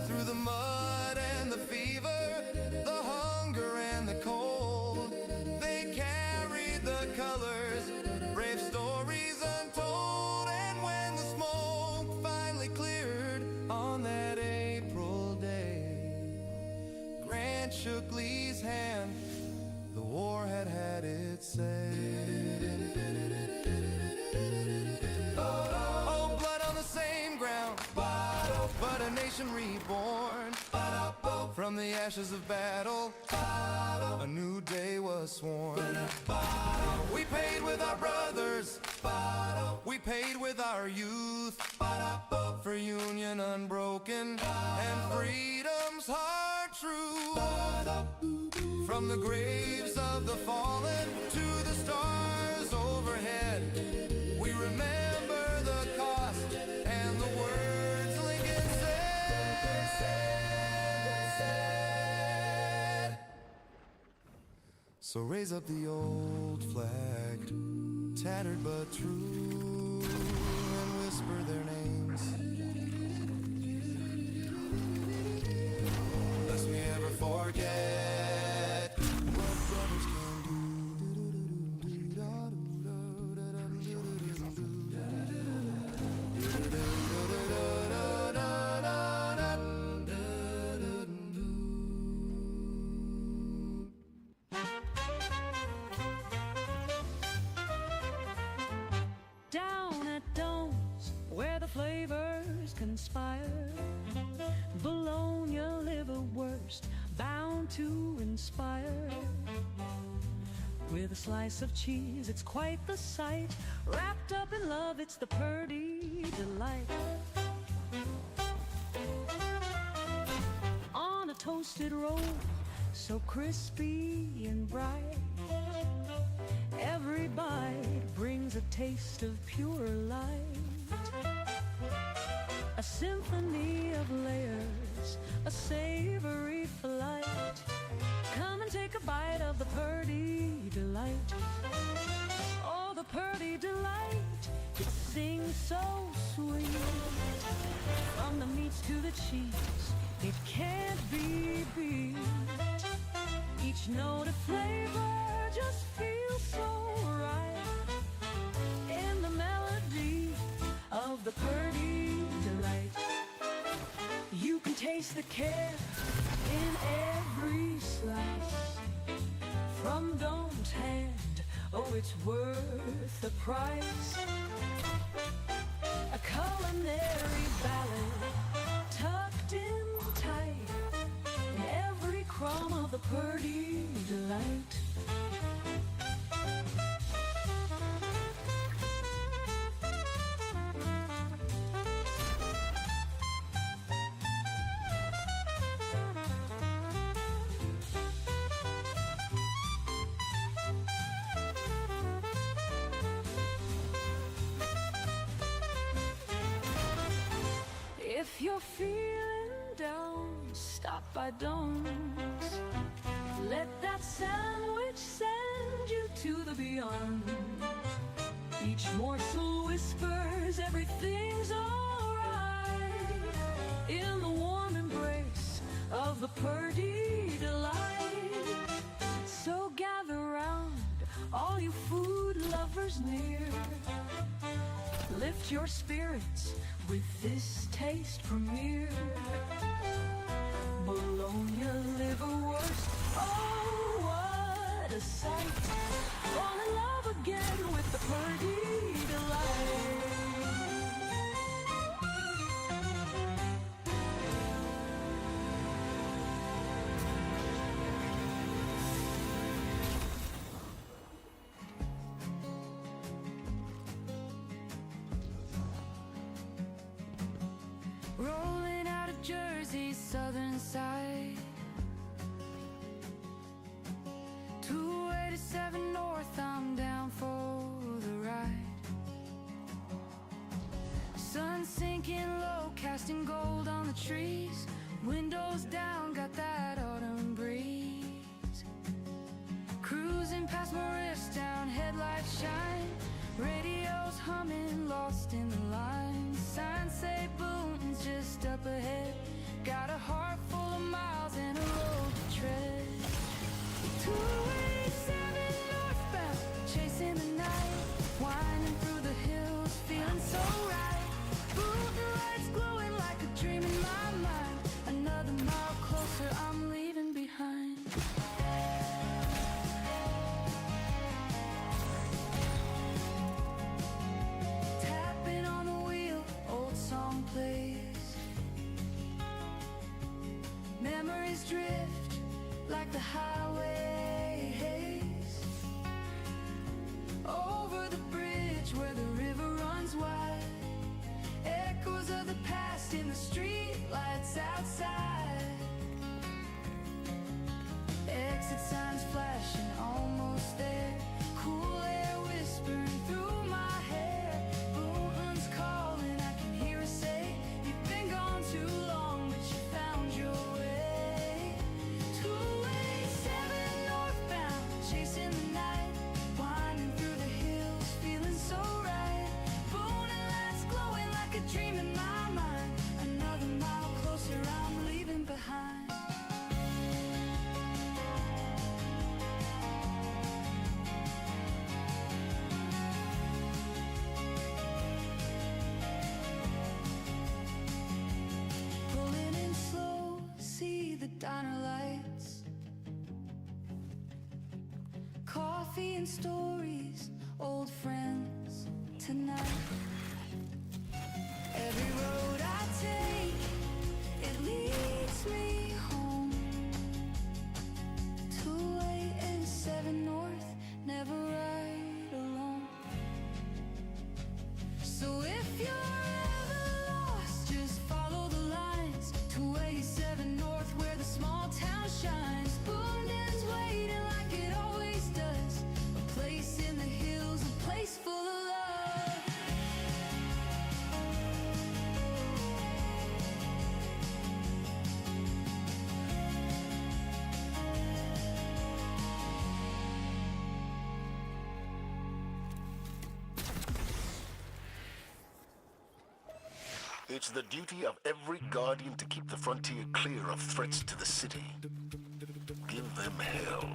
C: Through the mud and the fever, the hunger and the cold, they carried the colors, brave stories untold. And when the smoke finally cleared on that April day, Grant shook Lee's hand, the war had had its say. Oh, blood on the same ground, but a nation reborn. From the ashes of battle, a new day was sworn. We paid with our brothers, we paid with our youth, for Union unbroken and freedom's hard truth. From the graves of the fallen to the stars overhead, we remember the cost and the words Lincoln said. So raise up the old flag, tattered but true, and whisper their names, lest we ever forget what brothers can do.
A: Down at Domes, where the flavors conspire, Bologna, liverwurst, bound to inspire. With a slice of cheese, it's quite the sight. Wrapped up in love, it's the purdy delight. On a toasted roll, so crispy and bright. Every bite brings a taste of pure light. A symphony of layers, a savory flight. Come and take a bite of the Purdy Delight. Oh, the Purdy Delight, it sings so sweet. From the meats to the cheese, it can't be beat. Each note of flavor just feels so right in the melody of the Purdy Delight. You can taste the care in every slice. From Dome's hand, oh, it's worth the price. A culinary ballad tucked in tight in every crumb of the Purdy Delight. If you're feeling down, stop by Dome's. Let that sandwich send you to the beyond. Each morsel whispers everything's alright in the warm embrace of the Purdy Delight. So gather round, all you food lovers near. Lift your spirits with this taste premiere. Bologna liverwurst, oh what a sight. Fall in love again with the Purdy Delight.
E: Rolling out of Jersey's southern side, 287 north, I'm down for the ride. Sun sinking low, casting gold on the trees. Windows down, got that autumn breeze. Cruising past Morristown, headlights shine. Radio's humming, lost in the lines. Signs say Boonton's just up ahead. Got a heart full of miles and a road to tread. 287 northbound, chasing the night. Winding through the hills, feeling so right. Boonton lights glowing like a dream in my mind. Another mile closer, I'm leaving behind. Tapping on the wheel, old song plays. Memories drift like the highway haze. Over the bridge where the river runs wide. Echoes of the past in the street lights outside. Exit signs flashing, almost there. Cool air whispering through my hair. Boonton's calling, I can hear her say, you've been gone too long, but you found your way. 287 northbound, chasing the night. Winding through the hills, feeling so right. Boonton lights glowing like a dream in my mind. Another mile closer, I'm leaving behind. Pulling in slow, see the diner lights. Coffee and stories, old friends tonight. Every road I take, it leads me home. 287 north, never ride alone. So if you're ever lost, just follow the lines. 287 north, where the small
D: It's the duty of every guardian to keep the frontier clear of threats to the city. Give them hell.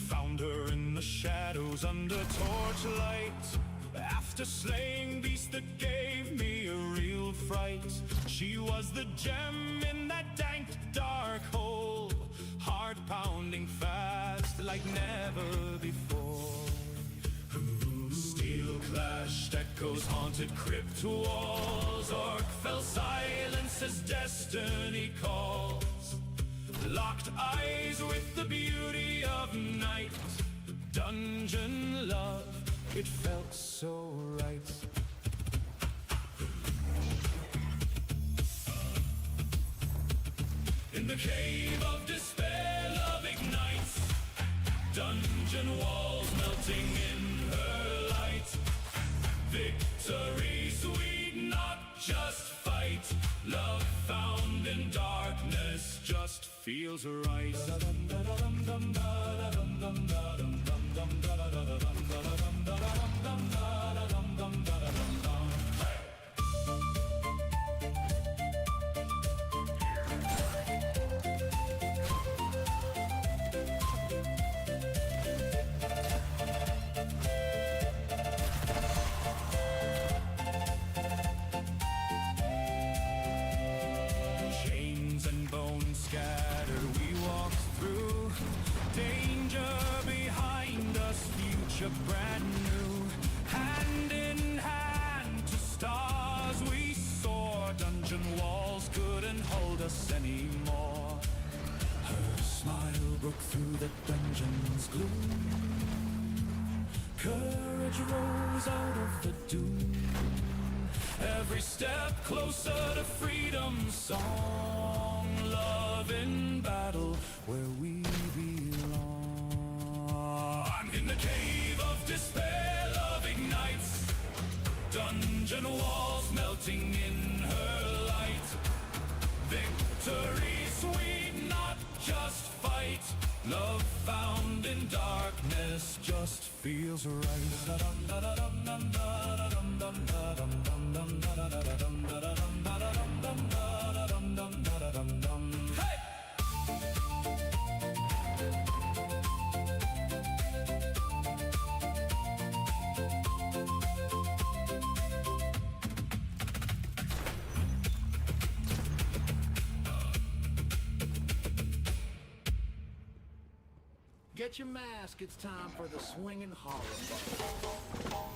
C: Found her in the shadows under torchlight. After slaying beasts that gave me a real fright. She was the gem in that dank dark hole, heart pounding fast like never before. Steel clashed, echoes haunted crypt walls. Orc fell silence as destiny calls. Locked eyes with the beauty of night. Dungeon love, it felt so right. In the cave of despair, love ignites. Dungeon walls melting in her light. Victory sweet, not just fight. Love found in darkness just feels right. Chains and bones scattered, we walked through. Danger behind us, future brand new. Hand in hand to stars we soar. Dungeon walls couldn't hold us anymore. Her smile broke through the dungeon's gloom. Courage rose out of the doom. Every step closer to freedom's song. Love in battle where we belong. I'm in the cave of despair, love ignites. Dungeon walls melting in her light. Victory sweet, not just fight. Love found in darkness just feels right. Hey!
H: Get your mask, it's time for the swinging horror ball.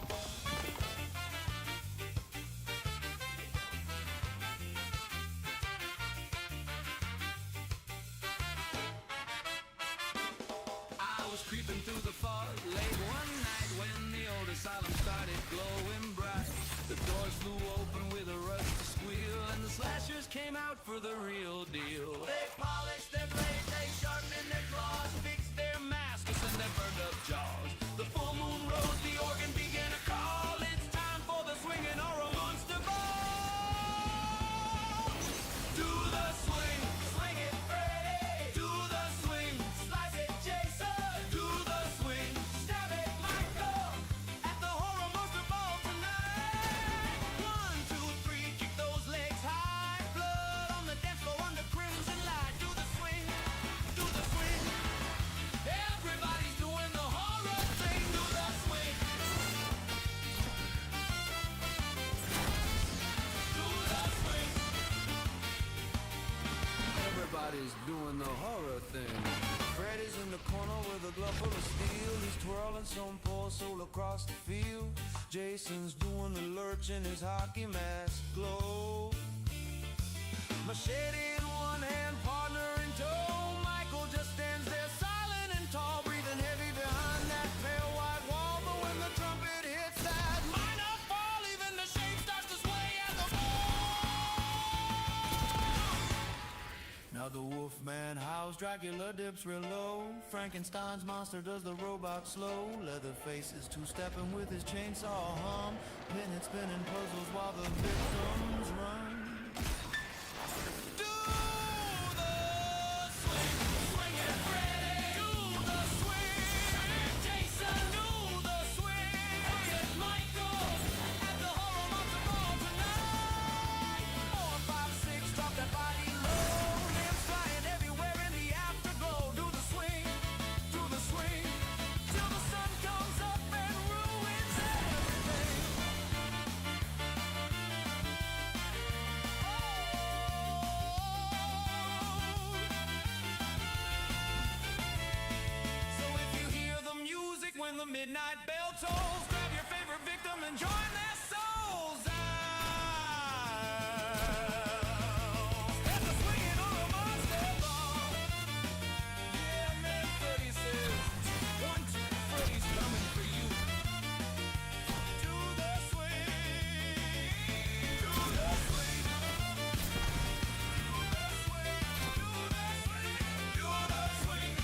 H: I was creeping through the fog late one night when the old asylum started glowing bright. The doors flew open with a rusty squeal, and the slashers came out for the real deal. They polished their blades, they sharpened their claws, fixed their masks and their burned up jaws. The full moon rose, the organ began to call. It's time for the swinging horror monster ball. Do the swing, swing it Freddy. Do the swing, slice it Jason. Do the swing, stab it Michael. At the horror monster ball tonight. 1, 2, 3, kick those legs high. Blood on the dance floor under crimson light. Do the swing, do the swing. Everybody's doing the horror thing. Do the swing. Do the swing. Everybody's doing the horror thing. Freddy's in the corner with a glove full of steel. He's twirling some poor soul across the field. Jason's doing the lurch in his hockey mask glow. Machete in one hand, partner in tow. Michael just stands there silent and tall, breathing heavy behind that pale white wall. But when the trumpet hits that minor fall, even the shape starts to sway and the Now the wolfman howls, Dracula dips real low. Frankenstein's monster does the robot slow. Leatherface is two-stepping with his chainsaw hum. Pinhead spinning puzzles while the victims run.
F: midnight bell tolls. Grab your favorite victim and join their souls. At the swinging on a monster ball. Yeah, man, Freddy says, 1, 2, Freddy's coming for you. Do the swing. Do the swing. Do the swing. Do the swing. Do the swing.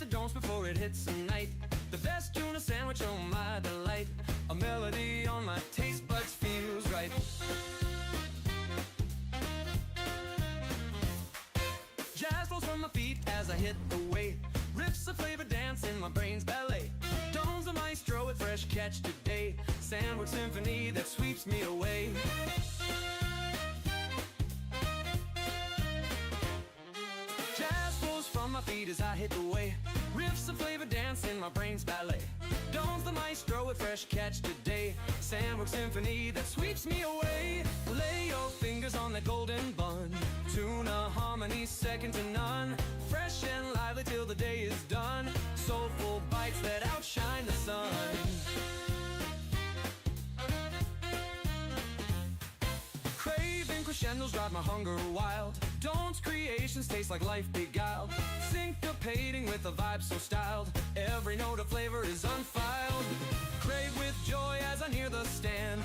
F: the don'ts before it hits the night. The best tuna sandwich, oh my delight. A melody on my taste buds feels right. Jazz rolls from my feet as I hit the way. Riffs of flavor dance in my brain's ballet. Tones of maestro with fresh catch today. Sandwich symphony that sweeps me away. Jazz rolls from my feet as I hit the way. Riffs of flavor dance in my brain's ballet. Tones the maestro with fresh catch today. Sandwich symphony that sweeps me away. Lay your fingers on that golden bun. Tuna harmony second to none. Fresh and lively till the day is done. Soulful bites that outshine the sun. Craving crescendos drive my hunger wild. Don't's creations taste like life beguiled. Syncopating with a vibe so styled. Every note of flavor is unfiled. Crave with joy as I near the stand.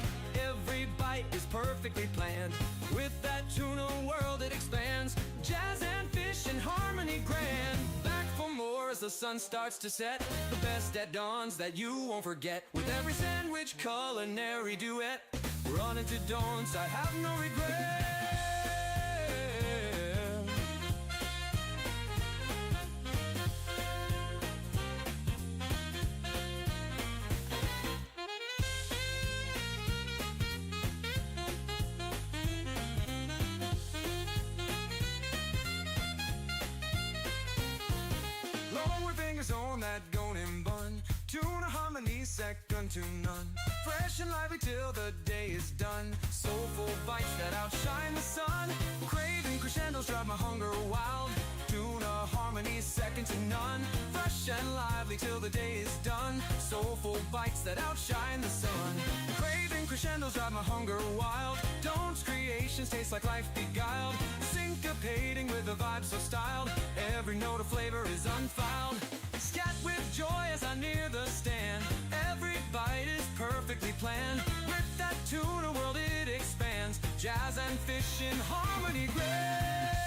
F: Every bite is perfectly planned. With that tuna world it expands. Jazz and fish in harmony grand. Back for more as the sun starts to set. The best at dawns that you won't forget. With every sandwich culinary duet. Run into don'ts, I have no regret. Lower fingers on that golden bun. Tuna harmony second to none. Fresh and lively till the day is done. Soulful bites that outshine the sun. Craving crescendos drive my hunger wild. Tuna harmony second to none. Fresh and lively till the day is done. Soulful bites that outshine the sun. Craving crescendos drive my hunger wild. Don't's creations taste like life beguiled. Syncopating with a vibe so styled. Every note of flavor is unfiled. Scat with joy as I near the stand. Every bite is perfectly planned. With that tuna world it expands. Jazz and fish in harmony grand.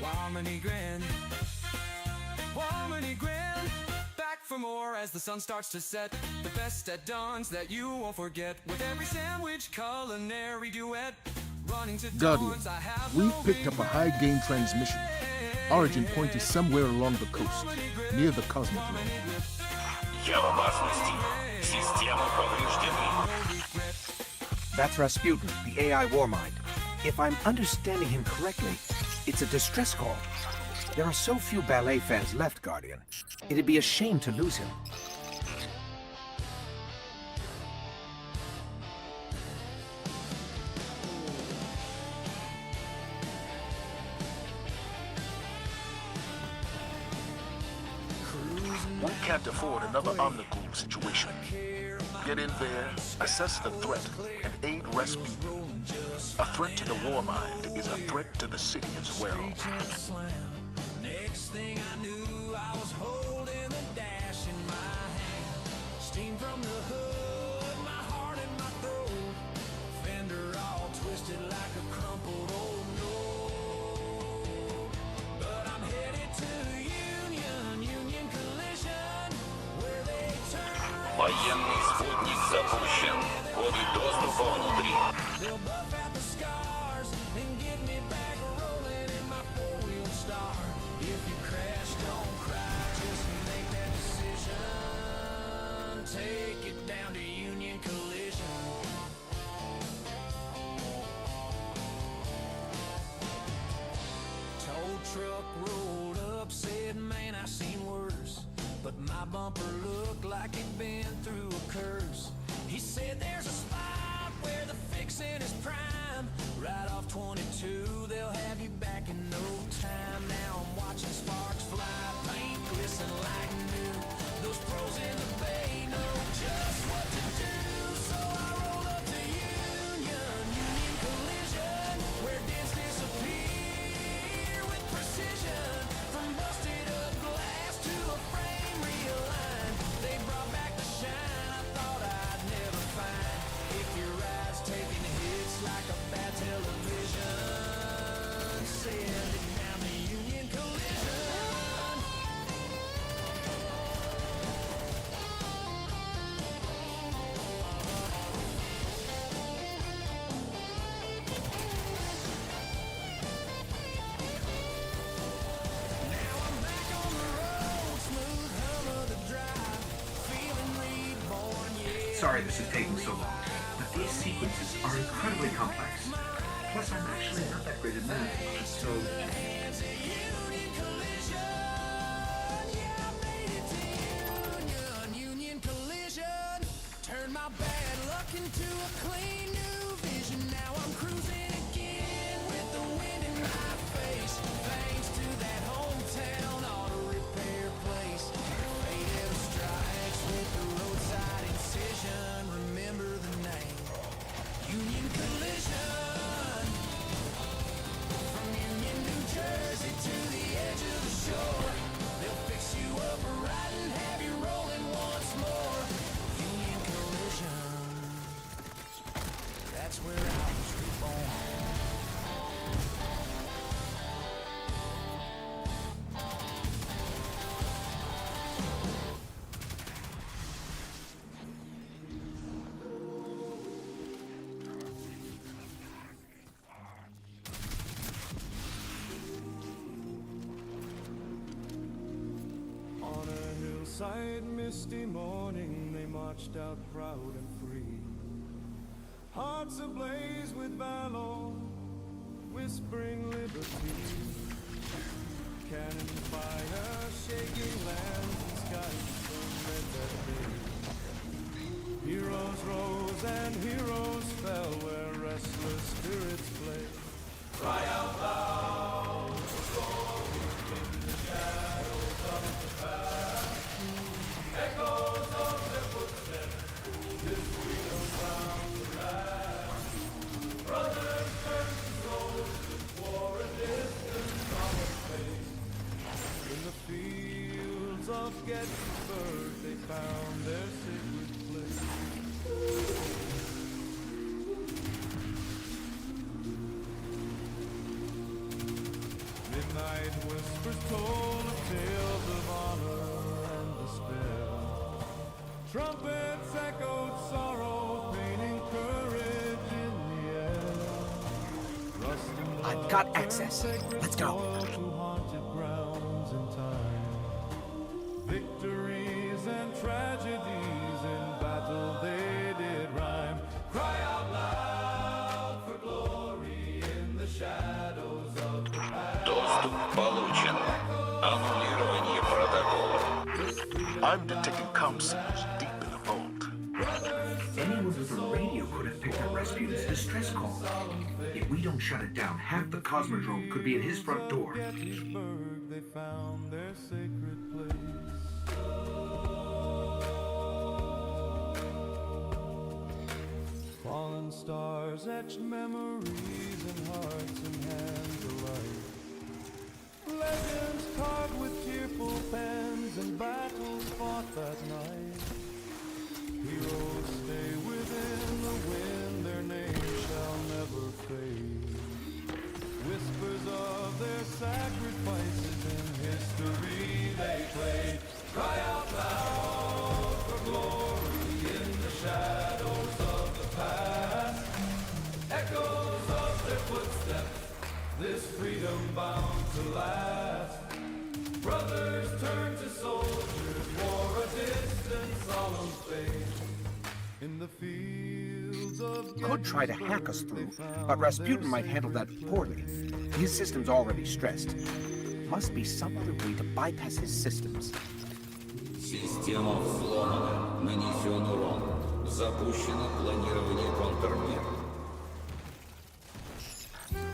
F: Harmony grand. Harmony grand. Back for more as the sun starts to set. The best at dawns that you won't forget. With every sandwich culinary duet. Running to
D: Guardian,
F: dawns, I have
D: we've
F: no
D: picked up a high gain transmission. Origin point is somewhere along the coast, near the cosmic ring.
I: Я в опасности. Системы повреждены.
J: That's Rasputin, the AI Warmind. If I'm understanding him correctly, it's a distress call. There are so few ballet fans left, Guardian. It'd be a shame to lose him.
D: We can't afford another Omnigul situation. Get in there, assess the threat, and aid Rasputin. A threat to the Warmind is a threat to the city as well.
F: Next thing I knew, I was holding the dash in my hand. Steam from the hood, my heart in my throat. Fender all twisted like a crumpled old note. But I'm headed to Union Collision, where they turn.
I: Военный спутник запущен. Коды доступа внутри.
F: They'll buff out the scars and get me back rolling in my four-wheel star. If you crash, don't cry, just make that decision. Take it down to Union Collision. Tow truck rolled up, said, man, I seen worse. But my bumper looked like it'd been through a curse. He said, there's a spot where the fixin' is prime. Right off 22, they'll have you back in no time. Now I'm watching sparks fly, paint glisten like new. Those pros in the bay know just what to do. So I roll up to Union Collision, where dents disappear with precision. From busted up glass to a frame realigned, they brought back the shine I thought I'd never find. If your ride's taking hits like a bad television, send it down to
J: Sorry this is taking so long, but these sequences are incredibly complex. Plus, I'm actually not that great at math, so...
E: Union collision. Turn my bad luck into a clean new vision. Now I'm cruising again with the wind in my face. Thanks to that hometown auto repair place. Faded strikes with the roadside incision. Remember the name. Union collision. From Union, New Jersey to the edge of the shore. They'll fix you up right and have you rolling once more. Union collision. That's where I was reborn.
C: On a hillside, misty morning, they marched out proud and free. Hearts ablaze with valor, whispering liberty. Cannon fire shaking lands and skies from red that day. Heroes rose and heroes fell where restless spirits play. Cry out loud for glory in the shadows of the past. Echoes of their footsteps, this freedom bound to last. Brothers turn to soldiers for a distant common face. In the fields of Gettysburg they found their sacred place. Midnight whispers told of tales of honor and despair. Trumpets echoed sorrow, painting courage in the air. Rust and blood
J: I've got access. Let's go.
C: to haunted grounds in time. Victories and tragedies in battle they did rhyme. Cry out loud for glory in the shadows of the past.
I: Доступ получен. Аннулирование протокола.
D: I'm detecting comm signals deep in the vault.
J: Anyone with a radio could have picked up Rasputin's distress call. If we don't shut it down, half the Cosmodrome could be at his front door.
C: Gettysburg, they found their sacred place. Fallen stars etched memories in hearts and hands alike. Legends carved with tearful pens and battles fought that night. Heroes stay within the wind, their names shall never fade. Whispers of their sacrifices in history they played. Cry out loud for glory in the shadows of the past. Echoes of their footsteps, this freedom bound to last. Brothers turn to soldiers, war a distant solemn fate. In the fields of
J: Could try to hack us through, but Rasputin might handle that poorly. His system's already stressed. Must be some other way to bypass his systems.
I: Система взломана. Нанесен урон. Запущено планирование контрмер.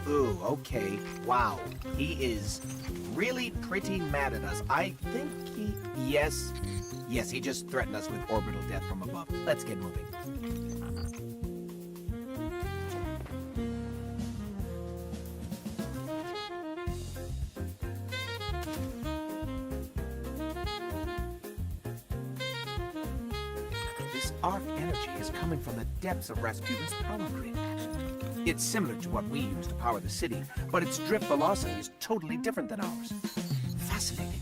J: Ooh, okay. Wow. He is really pretty mad at us. I think he... Yes, he just threatened us with orbital death from above. Let's get moving. This arc energy is coming from the depths of Rasputin's power grid. It's similar to what we use to power the city, but its drift velocity is totally different than ours. Fascinating.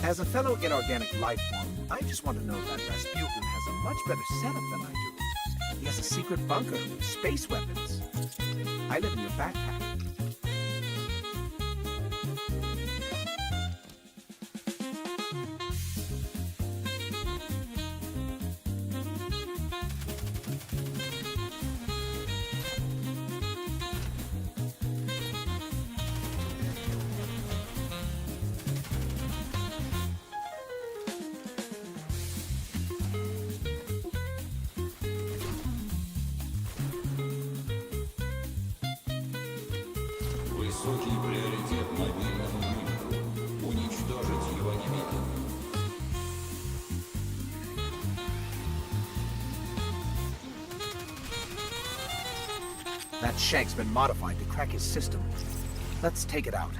J: As a fellow inorganic life form, I just want to know that Rasputin has a much better setup than I do. He has a secret bunker with space weapons. I live in your backpack.
I: Высокий приоритет мобильному унику. Уничтожить его немедленно.
J: That shank's been modified to crack his system. Let's take it out.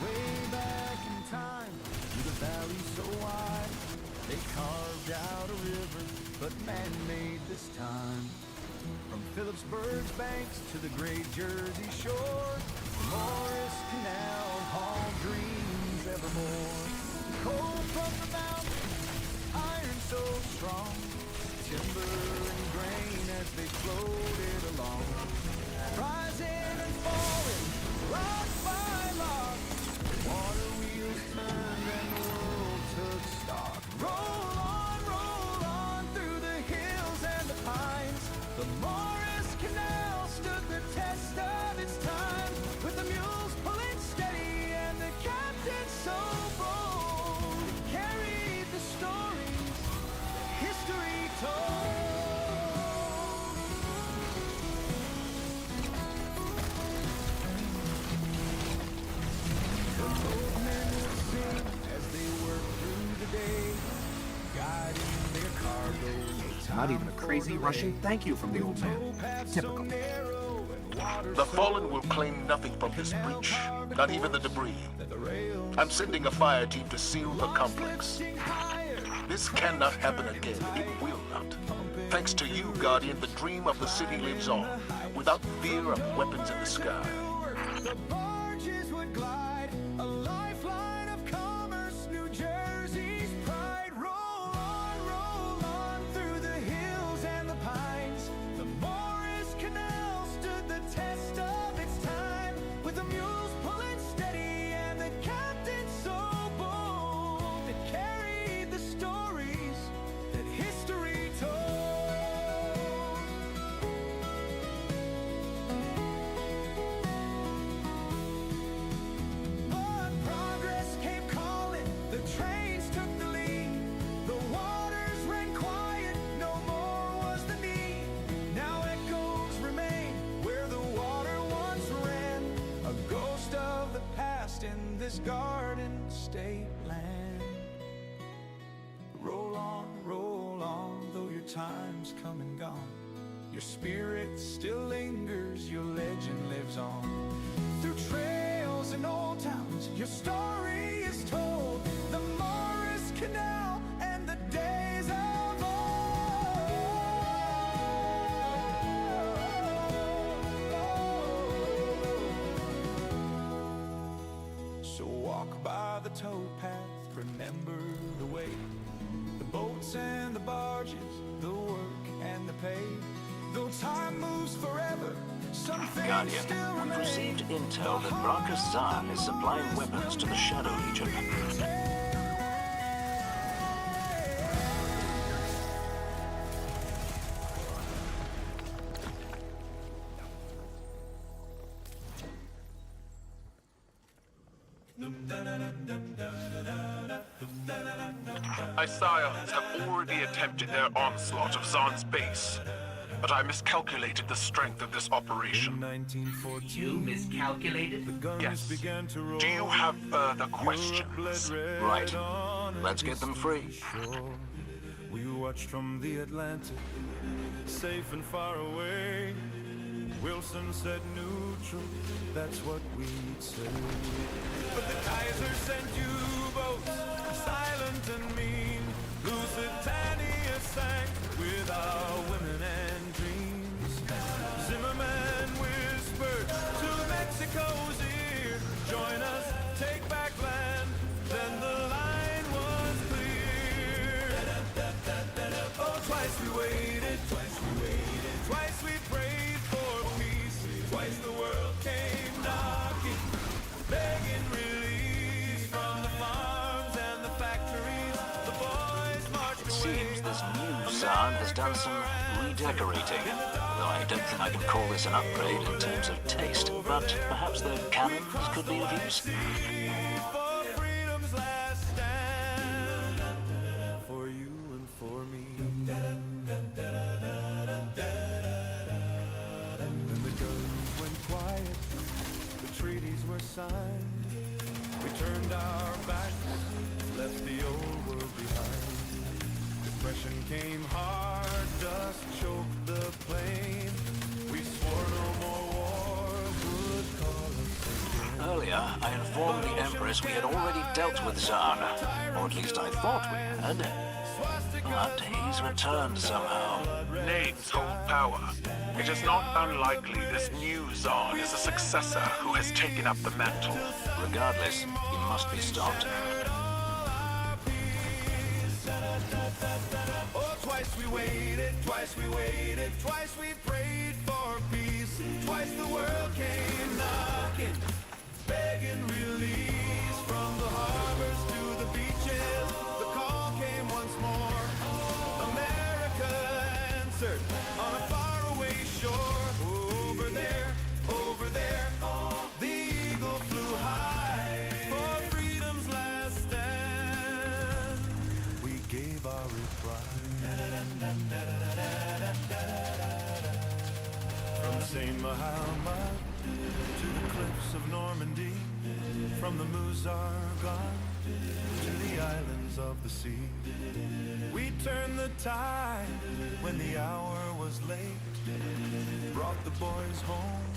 C: Way back in time, through the valley so wide, they carved out a river, but man made this time. From Phillipsburg's banks to the great Jersey shore, the Morris Canal, all dreams evermore. Coal from the mountains, iron so strong, timber and grain as they floated along, rising and falling, rock by log. Water wheels turned and the world took stock. Roll on through the hills and the pines. The Morris Canal stood the test of its time, with the mules pulling steady and the captain so bold. He carried the stories history told. The boatmen would sing as they worked through the day, guiding their cargo.
J: Not even a crazy Russian thank you from the old man. Typical.
D: The Fallen will claim nothing from this breach, not even the debris. I'm sending a fire team to seal the complex. This cannot happen again. It will not. Thanks to you, Guardian, the dream of the city lives on, without fear of weapons in the sky.
C: The barges would glide, a lifeline of commerce, New Jersey's pride. Roll on through the hills and the pines. The Morris Canal stood the test of its time, with the mules pulling steady and the captain so bold. It carried the stories that history told. But progress came calling, the trains took the lead. The waters ran quiet, no more was the need. Now echoes remain where the water once ran, a ghost of the past in this Garden State land. Roll on, though your time's come and gone. Your spirit still lingers, your legend lives on. Through trails and old towns, your story is told. The Morris Canal and the days of old. So walk by the towpath, remember the way. The boats and the barges, the work and the pay. Though time moves forever, some things
K: Guardian,
C: still
K: we've
C: remain.
K: received intel that Bracus Zahn is supplying weapons to the Shadow Legion.
L: Isaiahs have already attempted their onslaught of Zahn's base, but I miscalculated the strength of this operation.
K: You miscalculated?
L: Yes. Do you have further questions?
K: Right. Let's get them free.
C: We watched from the Atlantic, safe and far away. Wilson said neutral, that's what we'd say. But the Kaiser sent U-boats, silent and mean, Lusitania sang with our women and dreams. Zimmerman whispered to Mexico's ear, join us, take back land. Then the line was clear. Oh, twice we waited, twice we prayed for peace. Twice the world came knocking, begging release from the farms and the factories. The boys marched
K: It
C: away.
K: seems this new Zaan has done some redecorating. Though I don't think I can call this an upgrade in terms of taste, but perhaps the cannons could be of use.
C: For freedom's last stand, for you and for me. Then the guns went quiet, the treaties were signed. We turned our backs, left the old world behind. Depression came hard, dust choked the plain. We swore no more war would call us again.
K: Earlier, I informed the Empress we had already dealt with Zaan, or at least I thought we had. But he's returned somehow.
L: Names hold power. It is not unlikely this new Zaan is a successor who has taken up the mantle.
K: Regardless, he must be stopped.
C: Oh, twice we waited, twice we prayed for peace. Twice the world came knocking, begging release from the harbors to the beaches. The call came once more. America answered on a faraway shore. Over there, the eagle flew high for freedom's last stand. We gave our reply. From St. Muhammad to the cliffs of Normandy, from the Muzargan to the islands of the sea. We turned the tide when the hour was late, brought the boys home,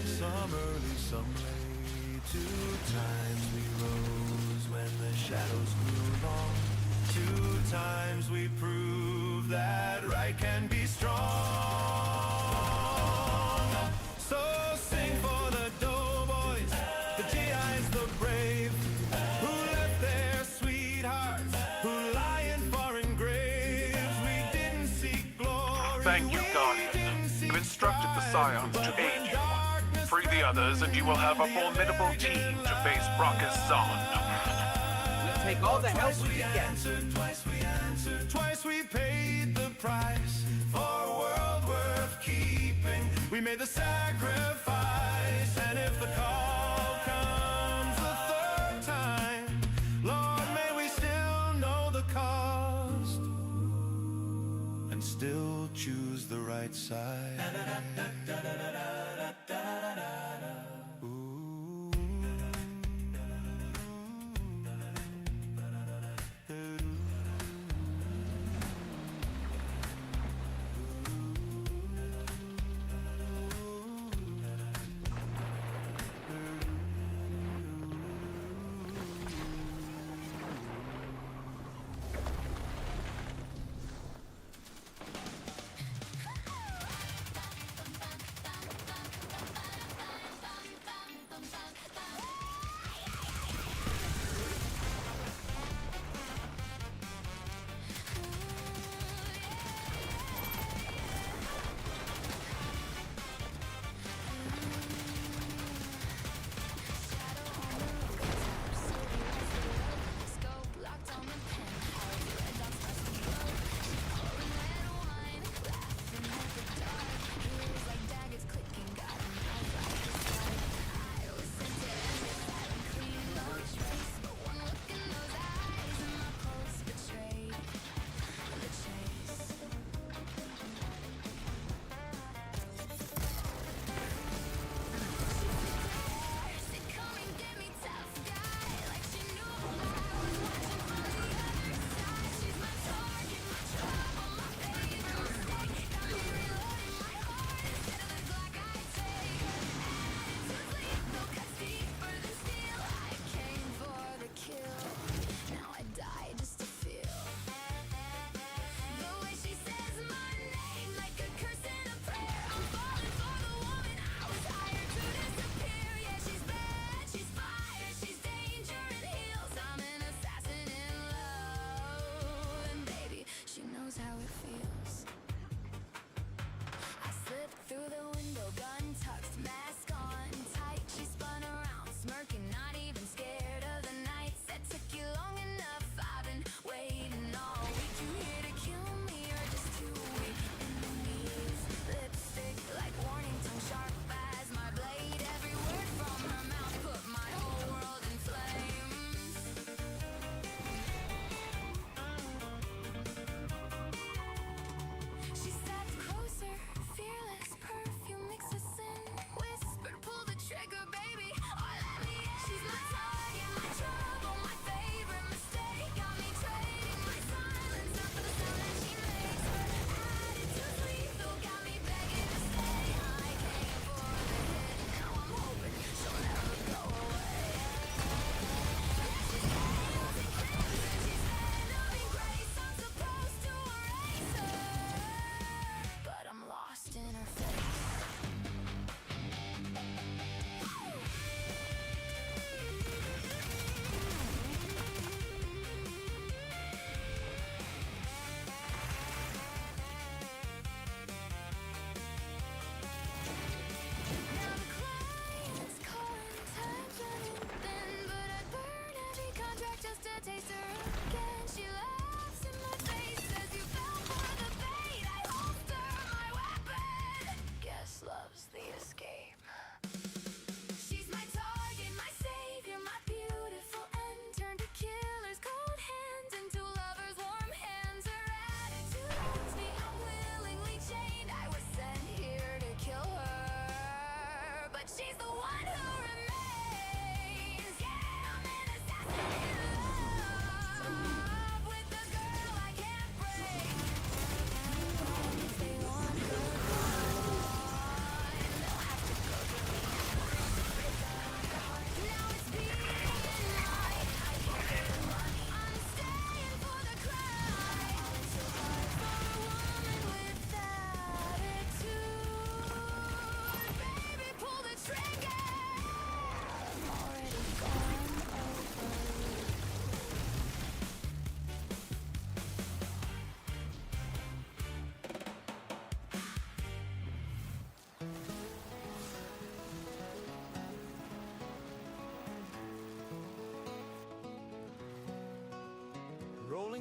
C: some early, some late. 2 times we rose when the shadows grew long. 2 times we proved that right can be strong. So sing for the doughboys, the GIs, the brave, who left their sweethearts, who lie in foreign graves. We didn't seek glory.
L: Thank you, Guardian. I've instructed the Scions to aid you. Free the others and you will have a formidable team to face Brockus Zaan.
J: Take all the help we can get.
C: Twice we paid the price for a world worth keeping. We made the sacrifice, and if the call comes the 3rd time, Lord, may we still know the cost and still choose the right side.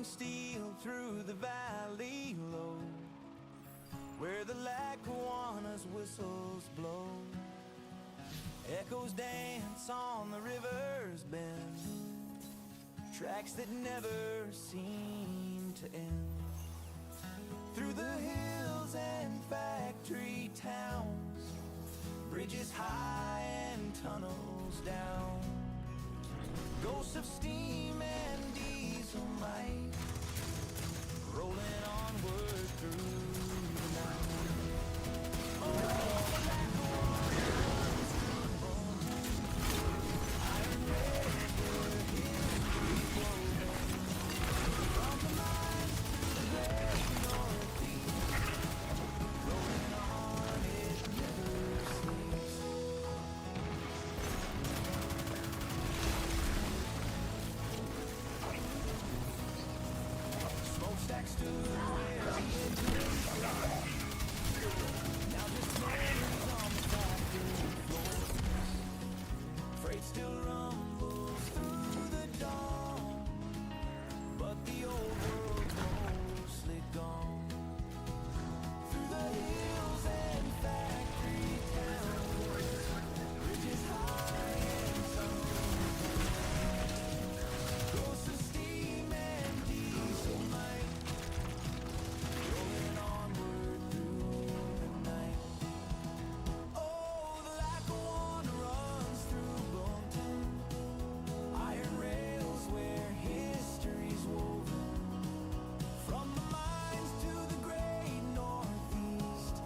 F: steel through the valley low, where the Lackawanna's whistles blow. Echoes dance on the river's bend, tracks that never seem to end. Through the hills and factory towns, bridges high and tunnels down, ghosts of steam and diesel might, rolling onward through the night. Oh, the Lackawanna runs through Bolton, iron rails where history woven, from the mines to the great northeast, rolling on, it never sleeps. Smokestack stood where the engine stood. Now just memories on the factory floors. Freight still rumbles through the dawn, but the old world's mostly gone. Through the hills and factory towns, bridges high and tunnels down, ghosts of steam and diesel might, rolling onward through the night. Oh, the Lackawanna runs through Bolton, iron rails where history's woven, from the mines to the great northeast,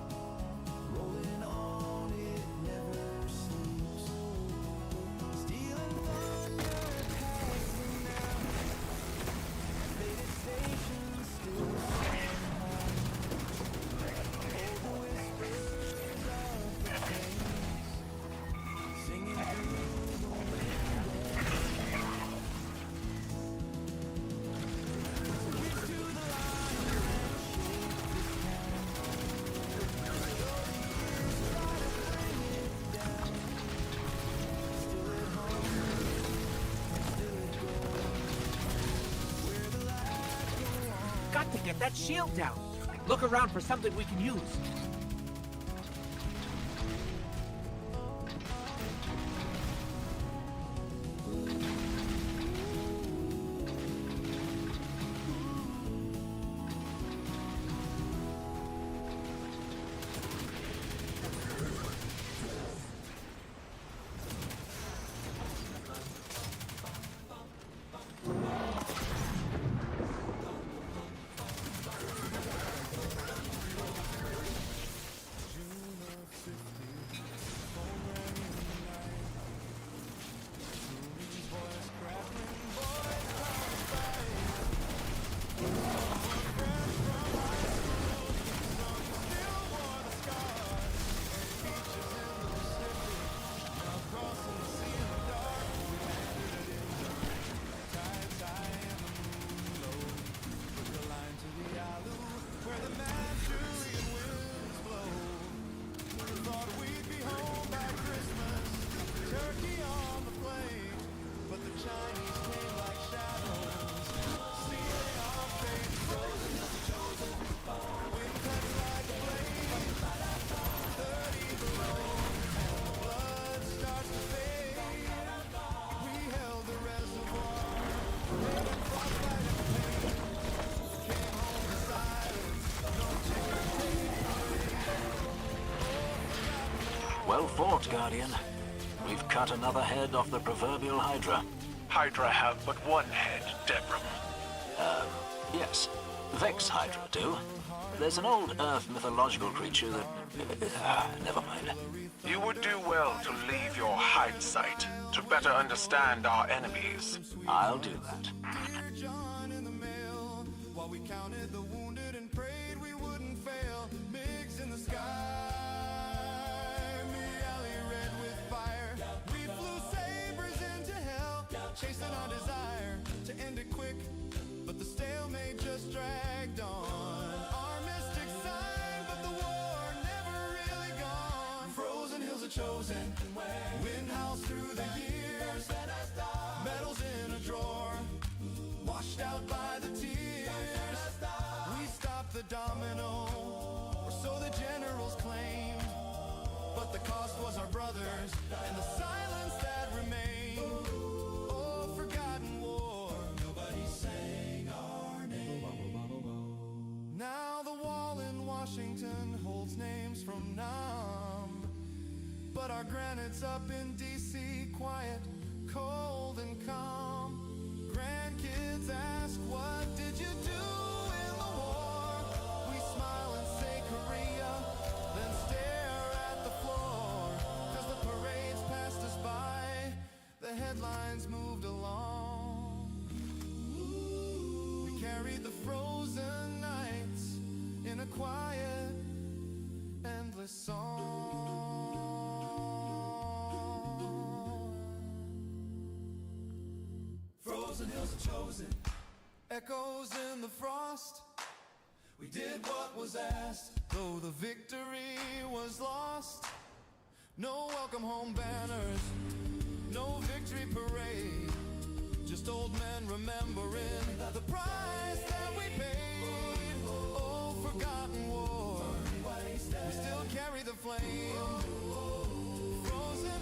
F: rolling on, it never sleeps. Steel and thunder passing now, faded stations still stand high. Oh, the whispers of the flames, singing through the wind and rain. Get to the line that shaped this town. Those years try to bring it down. Still at home, still at goal, where the light go on.
J: Got to get that shield down. Look around for something we can use.
K: Well fought, Guardian. We've cut another head off the proverbial Hydra.
L: Hydra have but one head, Devram.
K: Yes. Vex Hydra do. There's an old Earth mythological creature that... never mind.
L: You would do well to leave your hindsight to better understand our enemies.
K: I'll do that.
F: Dear John in the mail, while we counted the wounded and prayed we wouldn't fail. MiGs in the sky, alley red with fire. We flew sabers into hell, chasing our desire to end it quick, but the stalemate just dragged on. Our mystic sign, but the war never really gone. Frozen hills are chosen, wind howls through the years. Medals in a drawer, washed out by the tears.
C: the domino, or so the generals claimed. But the cost was our brothers and the silence that remained. Oh, forgotten war, nobody sang our name. Now the wall in Washington holds names from Nam, but our granite's up in D.C., quiet, cold and calm. Grandkids ask, what did you do in the war? We smile and say Korea, then stare at the floor. 'Cause the parades passed us by, the headlines moved along. We carried the frozen nights in a quiet, endless song. Frozen hills are chosen, echoes in the frost. We did what was asked, though the victory was lost. No welcome home banners, no victory parade. Just old men remembering the price that we paid. Oh, forgotten war, we still carry the flame. Frozen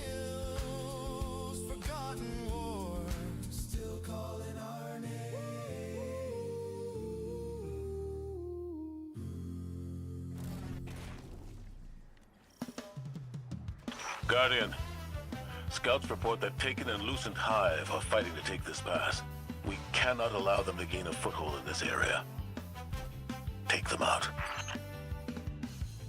C: hills, forgotten war, still calling our name.
D: Guardian, scouts report that Taken and Lucent Hive are fighting to take this pass. We cannot allow them to gain a foothold in this area. Take them out.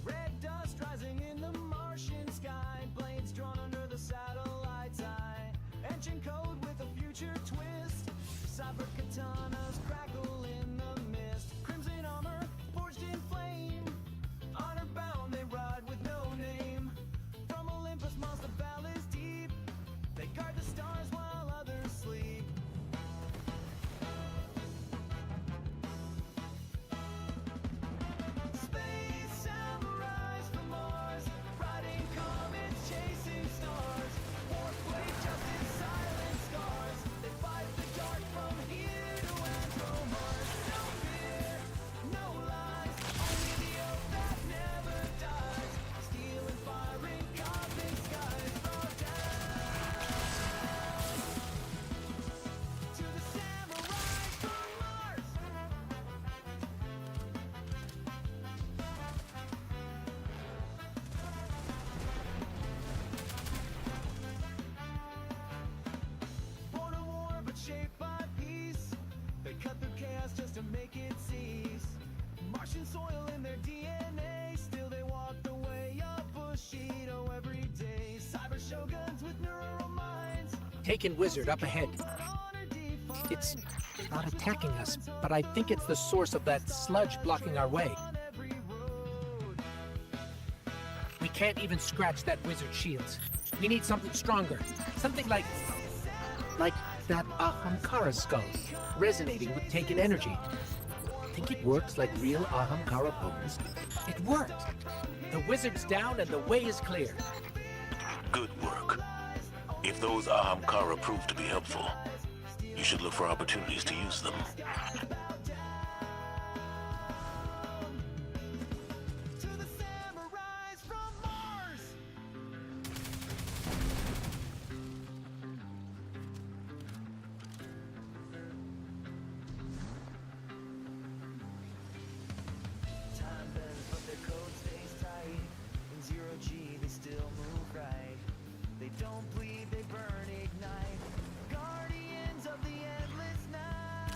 F: Red dust rising in the Martian sky, blades drawn under the satellite's eye. Engine code with a future twist. Cyber katanas crackle in the mist. Crimson armor forged in flame. Honor bound they ride with no name. From Olympus miles the valleys deep. They guard the stars while others sleep. Space samurais from Mars, riding comets, chasing stars. Warplane justice, silent scars. They fight the dark from here to Andromars. No fear, no lies, only the oath that never dies. Steel and fire in cosmic skies, draw down to the samurais from Mars. Born a war but shaped by peace. They cut through chaos just to make it cease. Martian soil in their DNA. Still they walk the way of Bushido every day. Cyber shoguns with neural minds.
J: Taken wizard up ahead. It's not attacking us, but I think it's the source of that sludge blocking our way. We can't even scratch that wizard's shields. We need something stronger. Something like that Ahamkara skull, resonating with Taken energy. Think it works like real Ahamkara bones? It worked! The wizard's down and the way is clear.
D: Good work. If those Ahamkara prove to be helpful, you should look for opportunities to use them.
F: To the samurais from Mars. Time bends, but their code stays tight. In zero G, they still move right. They don't bleed, they burn, ignite. Guardians of the endless night.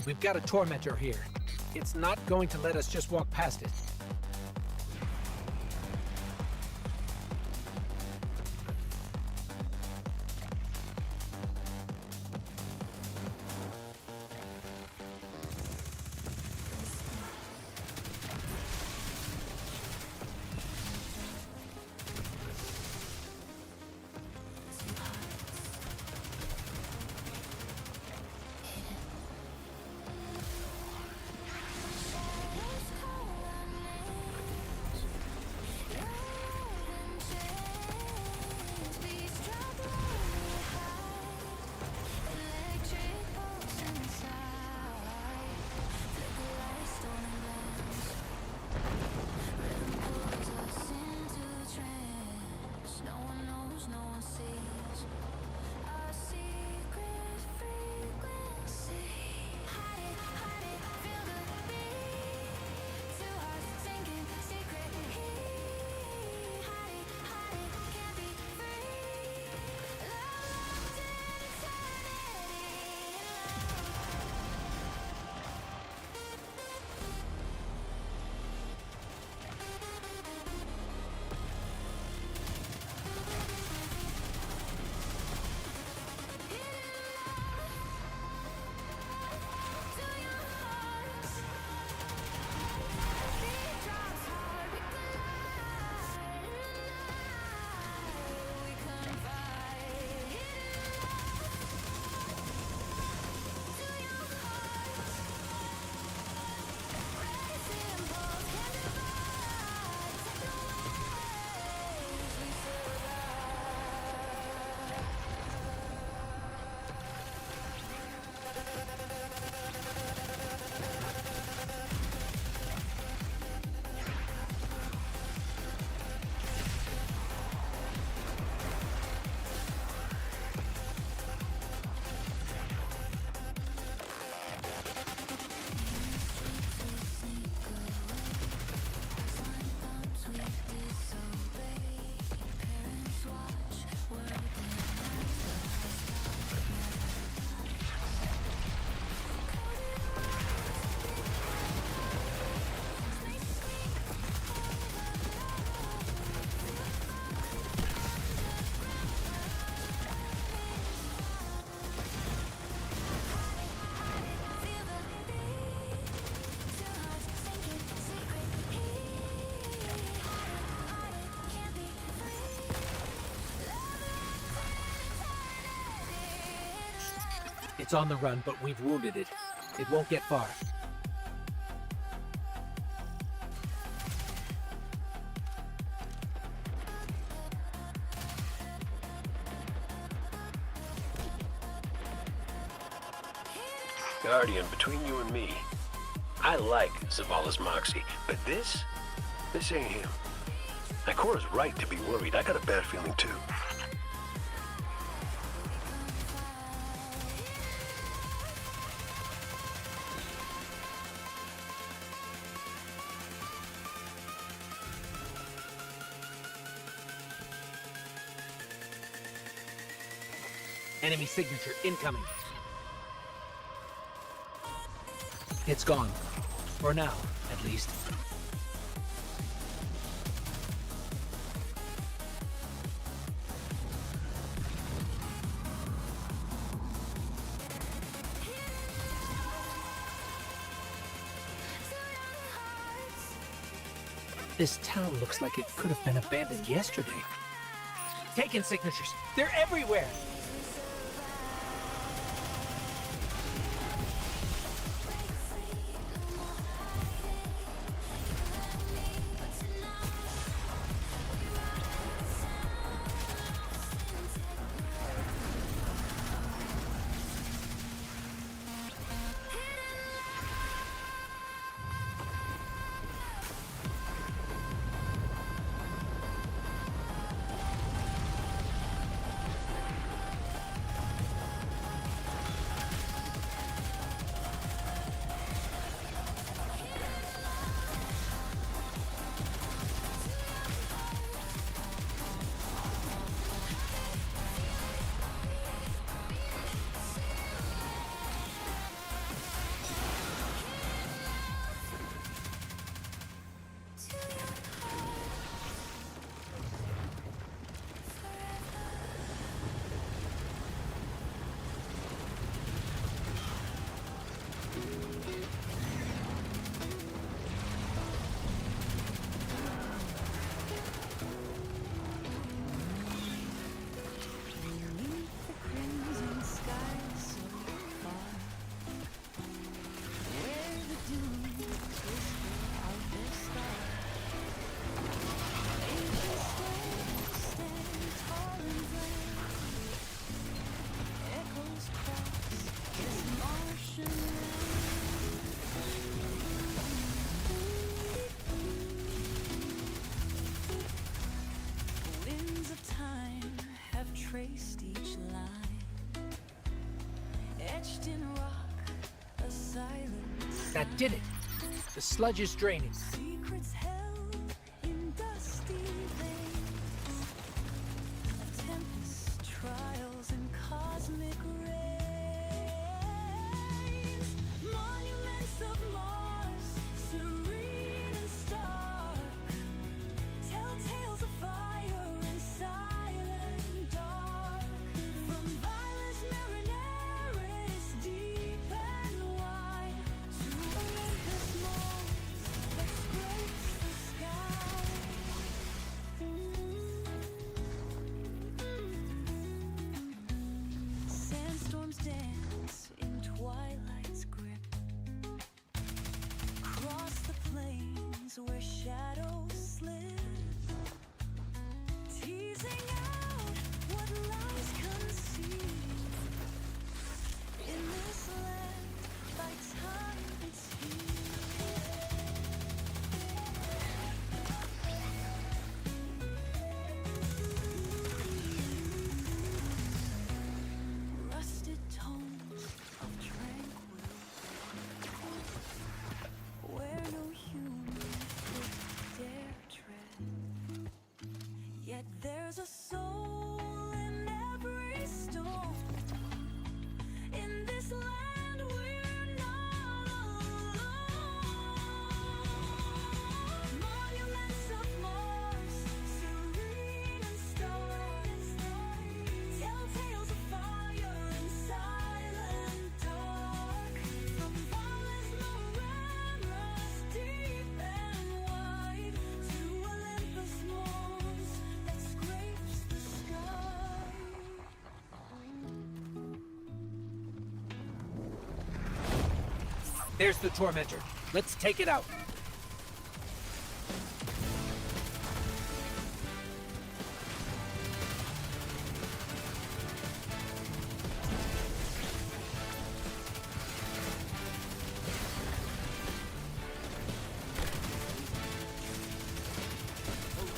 J: We've got a tormentor here. It's not going to let us just walk past it. It's on the run, but we've wounded it. It won't get far.
M: Guardian, between you and me, I like Zavala's moxie, but this ain't him. Ikora's right to be worried. I got a bad feeling too.
J: Enemy signature incoming. It's gone. For now, at least. This town looks like it could have been abandoned yesterday. Taken signatures. They're everywhere.
N: That did it. The sludge is draining.
A: Secrets held in dusty veins of tempest, trials, and cosmic rays. Monuments of Mars, serene and stark, tell tales of fire and silent dark. From Vilas Marineris, deep and wide, to Olympus Mons that scrapes the sky. Sandstorms dance in twilight's grip, across the plains where shadows slip, teasing out what lies concealed in this land by time it's healed. Rusted tomes of tranquil, where no human foot dare tread. Yet there's a soul in every stone. In this land we're not alone. Monuments of Mars, serene and stark, tell tales of fire and silent dark. From Valles Marineris, deep and wide, to Olympus Mons that scrapes the sky.
N: There's the Tormentor. Let's take it out.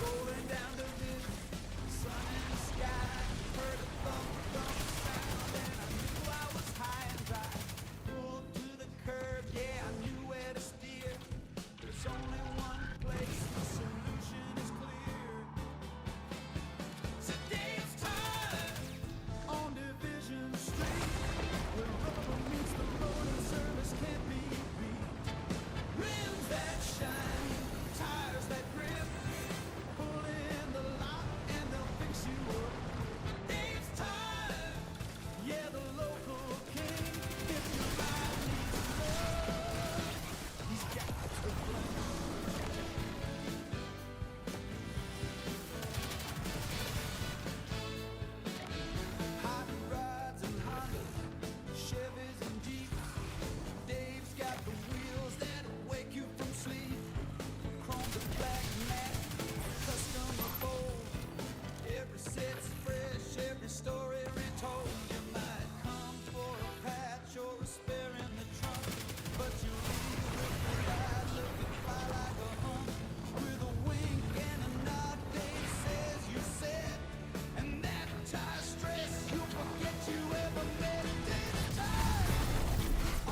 F: Rolling down the river, sun in the sky. Heard a thump, thump sound, and I knew I was high and dry. Pulled to the curb, yeah, I knew where to steer. There's only one place, the solution is clear. Today's time on Division Street, where rubber meets the road and service can't be beat. Rims that shine, tires that grip. Pull in the lot and they'll fix you up. Dave's time, yeah, the local king. If your ride needs love, he's got to blame. Hot rods and Hondas, Chevys and Jeeps. Dave's got the wheels that'll wake you from sleep. Chrome to black matte, custom bold. Every set's fresh, every story retold. You might come for a patch or a spare in the trunk, but you leave with the ride looking fly like a hunk. With a wink and a nod, Dave says you said, and that tire stress you'll forget you ever met. Dave's time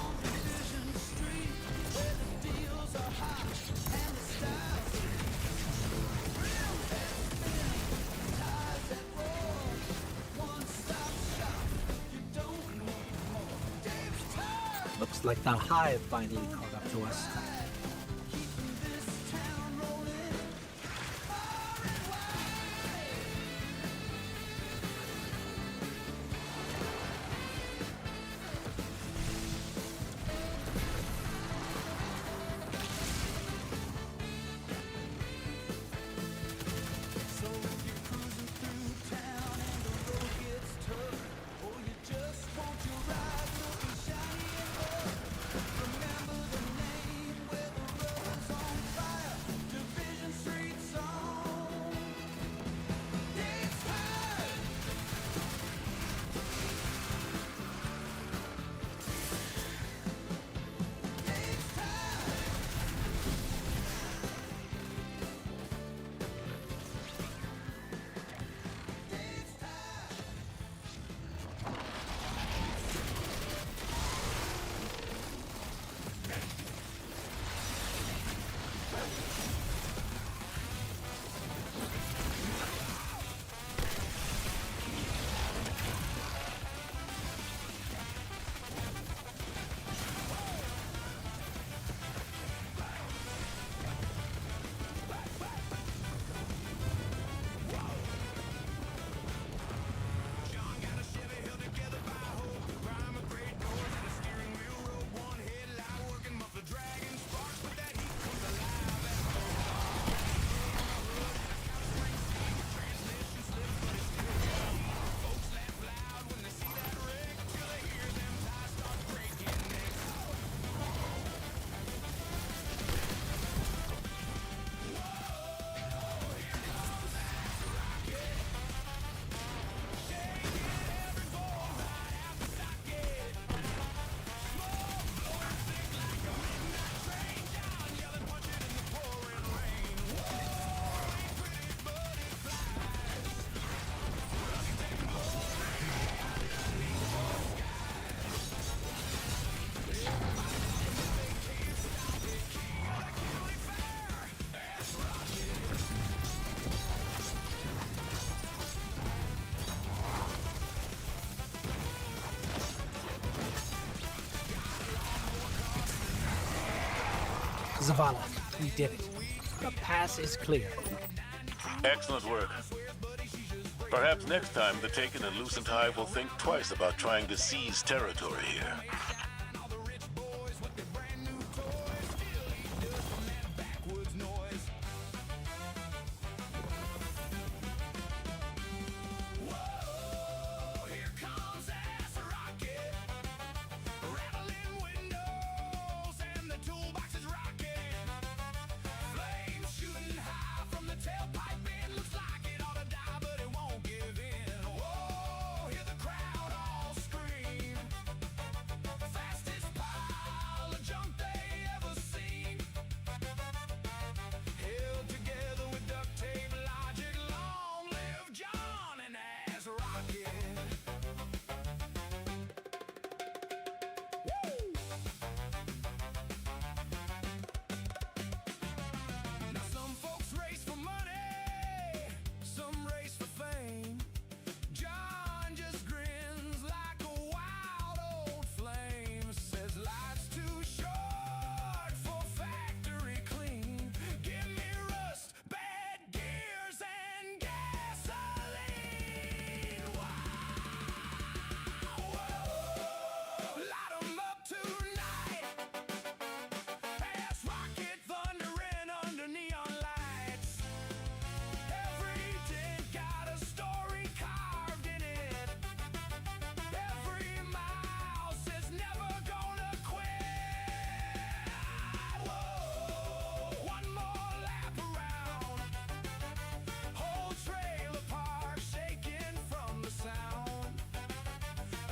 F: on Division Street, where the deals are hot and the styles rims that spin, tires that roar. One-stop shop, you don't need more. Dave's time,
N: Looks like the Hive finally caught up to us.
F: keeping this town rolling far and wide. So if you're cruising through town and the road gets tough, or you just want your ride looking shiny and rough, remember the name
N: Zavala, we did it. The pass is clear.
D: Excellent work. Perhaps next time the Taken and Lucent Hive will think twice about trying to seize territory here.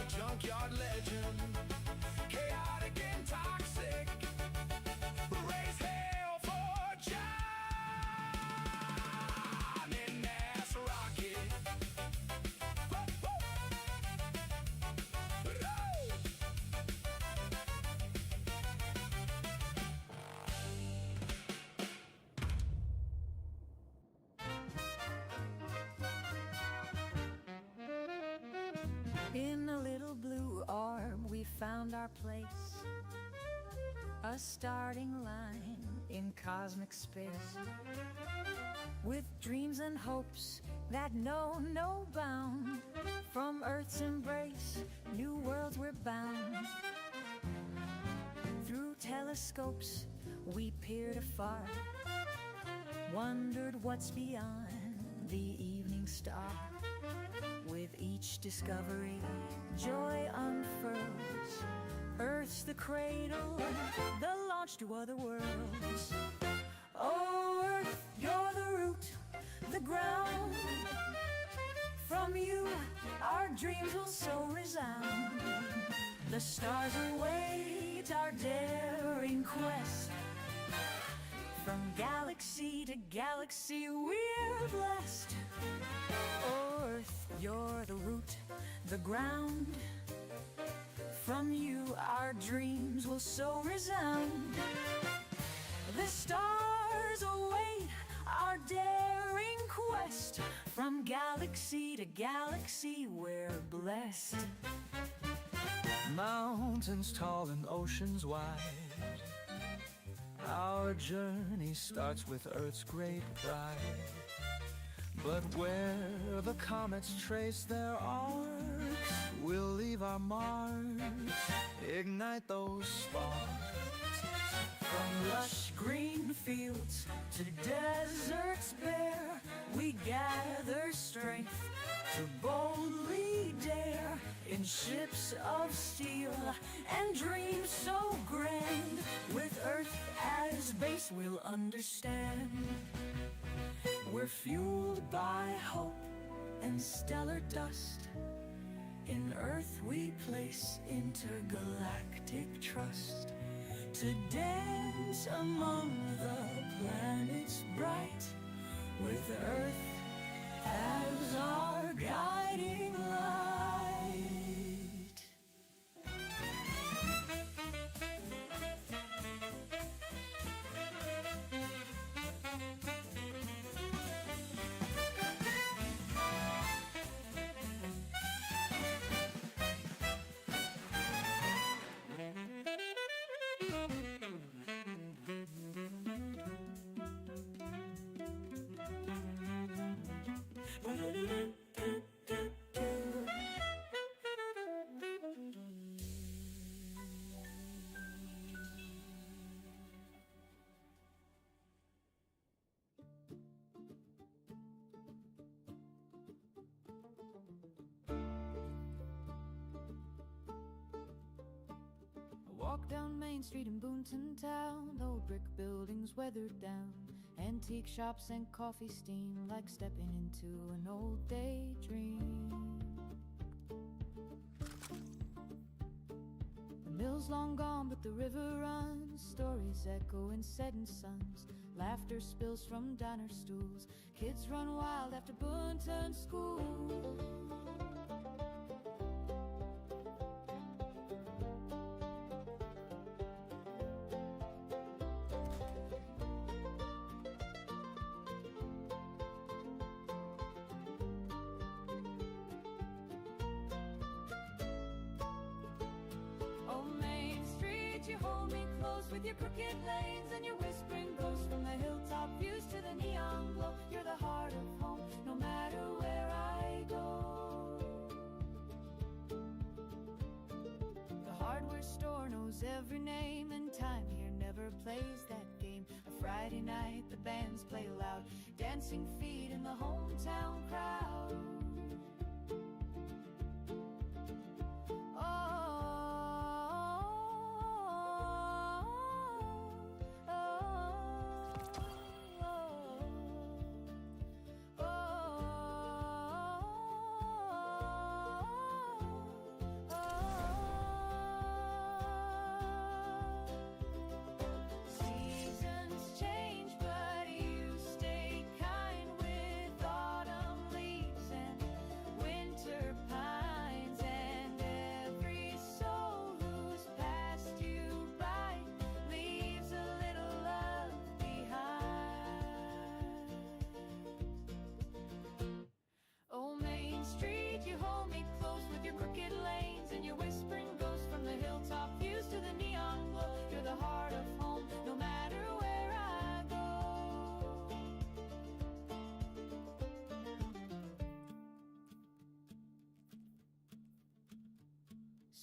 B: Junkyard legend, chaotic and toxic. Raise hell for John in Ass Rocket.
A: In a little blue orb, we found our place, a starting line in cosmic space, with dreams and hopes that know no bound. From Earth's embrace, new worlds we're bound. Through telescopes, we peered afar, wondered what's beyond the evening star. With each discovery, joy unfurls. Earth's the cradle, the launch to other worlds. Oh, Earth, you're the root, the ground. From you, our dreams will so resound. The stars await our daring quest. From galaxy to galaxy, we're blessed. Oh, Earth, you're the root, the ground. From you, our dreams will so resound. The stars await our daring quest. From galaxy to galaxy, we're blessed.
G: Mountains tall and oceans wide, our journey starts with Earth's great pride. But where the comets trace their arcs, we'll leave our marks, ignite those sparks.
A: From lush green fields to deserts bare, we gather strength to boldly dare. In ships of steel and dreams so grand, with Earth as base we'll understand. We're fueled by hope and stellar dust. In Earth we place intergalactic trust, to dance among the planets bright, with Earth as our guiding light. walk down Main Street in Boonton Town. Old brick buildings weathered down, antique shops and coffee steam, like stepping into an old daydream. The mill's long gone, but the river runs. Stories echo in setting suns. Laughter spills from diner stools. Kids run wild after Boonton school. With your crooked lanes and your whispering ghosts, from the hilltop views to the neon glow, you're the heart of home, no matter where I go. The hardware store knows every name, and time here never plays that game. A Friday night, the bands play loud, dancing feet in the hometown crowd.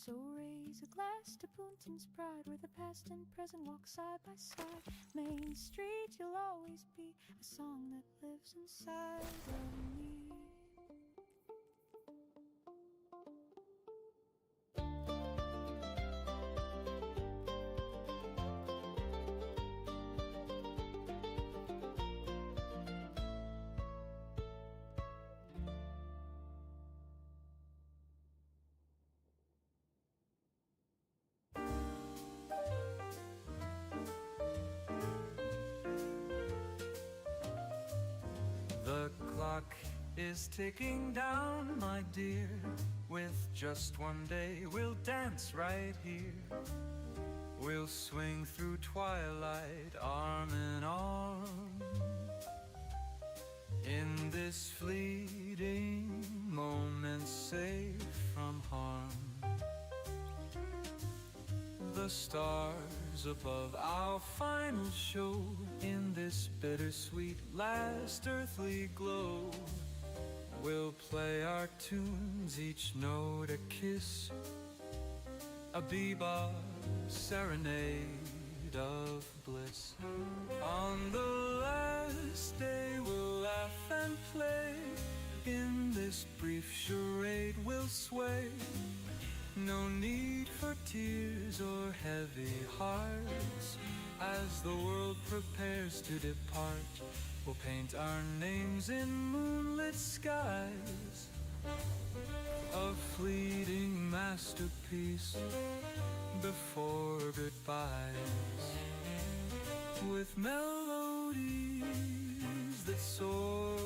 A: So raise a glass to Boonton's pride, where the past and present walk side by side. Main Street, you'll always be a song that lives inside of me.
G: The clock is ticking down, my dear. With just one day, we'll dance right here. We'll swing through twilight, arm in arm. In this fleeting moment, safe from harm. The stars above our final show, in this bittersweet last earthly glow, we'll play our tunes, each note a kiss, a bebop serenade of bliss. On the last day we'll laugh and play, in this brief charade we'll sway. No need for tears or heavy hearts. As the world prepares to depart, we'll paint our names in moonlit skies, a fleeting masterpiece before goodbyes. With melodies that soar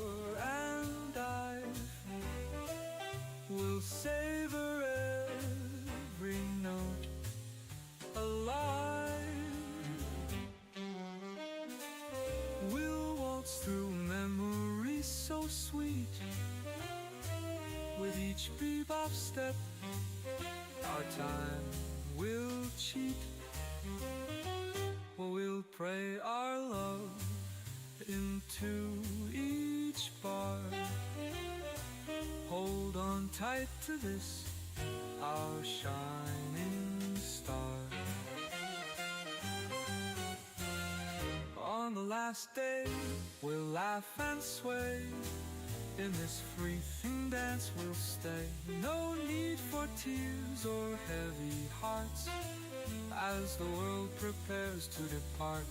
G: and dive, we'll savor every note alive. We'll waltz through memories so sweet, with each bebop step our time will cheat. We'll pray our love into each bar. Hold on tight to this, our shining star. On the last day, we'll laugh and sway. In this free-thing dance we'll stay. No need for tears or heavy hearts. As the world prepares to depart,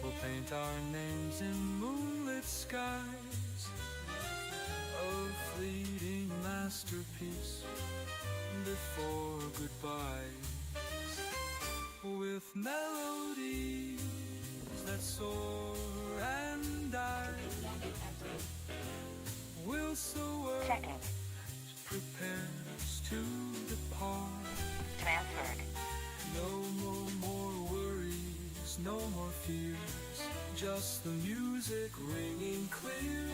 G: we'll paint our names in moonlit skies. A fleeting masterpiece before goodbyes, with melodies that soar and die. We'll so work prepares to depart.
O: Transferred.
G: No more worries, no more fears, just the music ringing clear.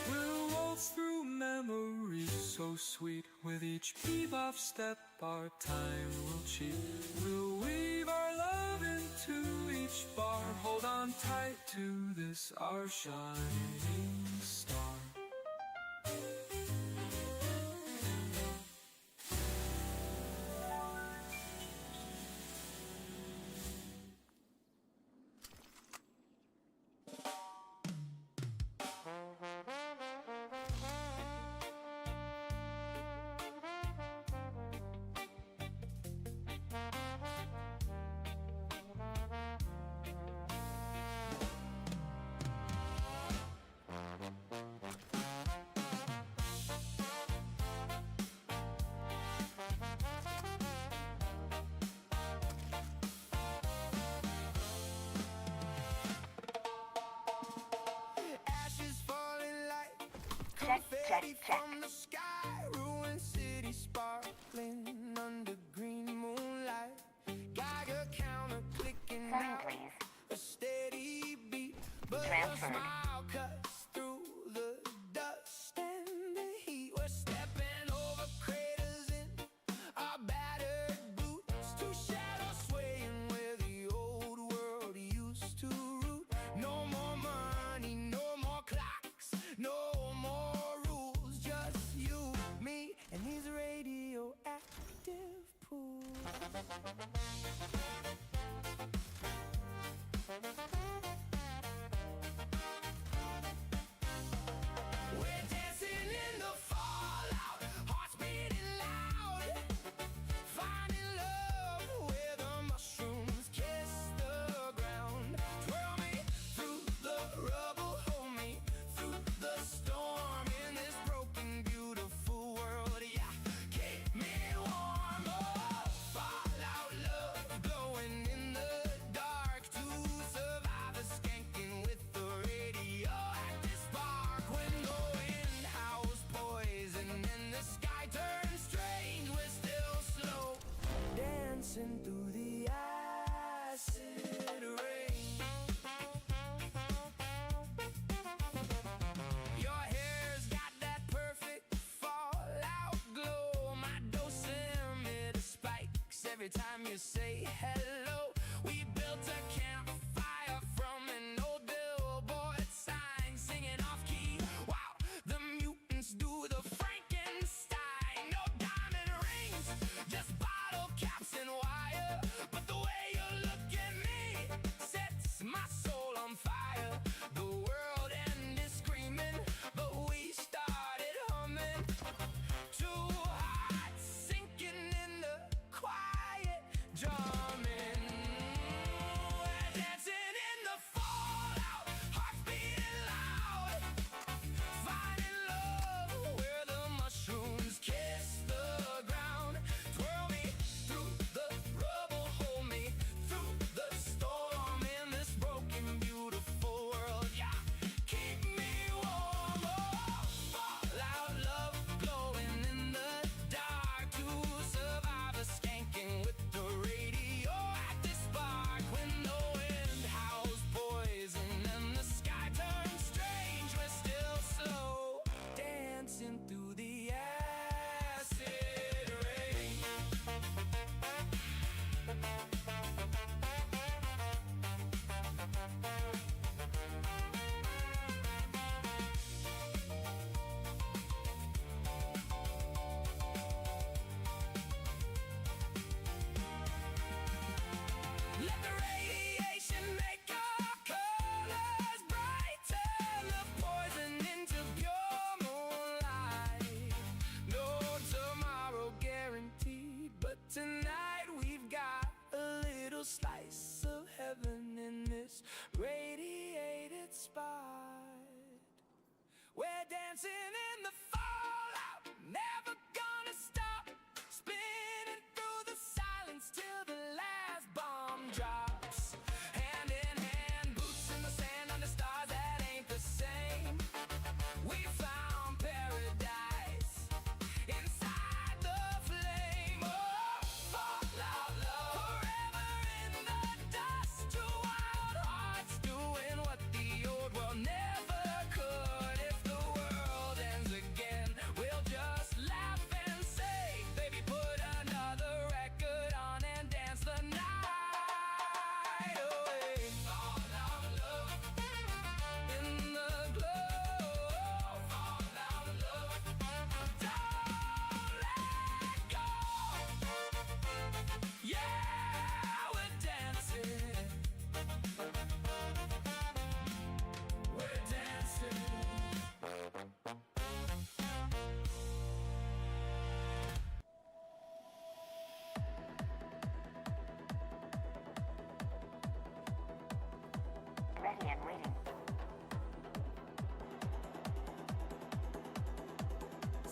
G: We'll waltz through memories so sweet, with each bebop step our time will cheat. We'll weave our love into each bar, hold on tight to this our shining star.
F: Ashes falling like confetti from the sky. Ruined city sparkling under green moonlight. Geiger counter clicking out a steady beat. But a smile cuts through the dust and the heat. We're stepping over craters in our battered boots, two shadows swaying where the old world used to root. No more money, no more clocks, no more rules, just you, me, and these radioactive pools. We're dancing in the fallout, hearts beating loud, finding love where the mushrooms kiss the ground. Twirl me through the rubble, hold me through the storm in this broken, beautiful world. Yeah, keep me warm. Oh, fallout love glowing in the dark to survive a skanking with the radioactive spark. When the wind howls poison and the sky turns strange, we're still slow dancing through the acid rain. Your hair's got that perfect fallout glow. My dosimeter spikes every time you say hello. We built a campfire from an old billboard sign, singing off key. Wow, the mutants do the Frankenstein. No diamond rings, just bottle caps and wire. But the way you look at me sets my soul on fire. The world ended screaming, but we started humming. Two hearts sinking in the quiet, drumming.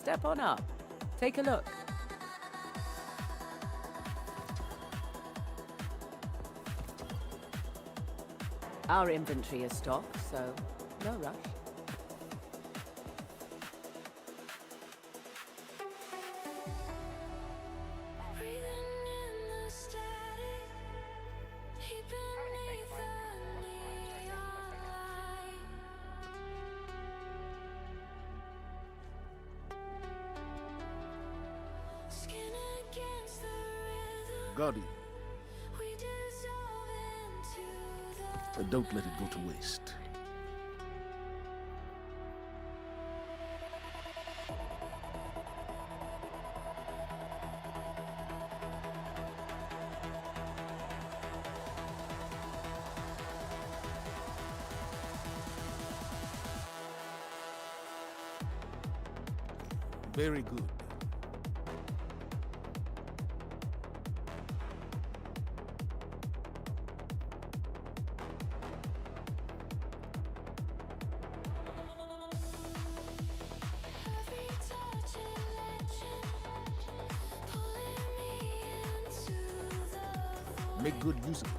O: Step on up. Take a look. Our inventory is stocked, so no rush.
D: Guardian. Don't let it go to waste. Very good. Make good use of it.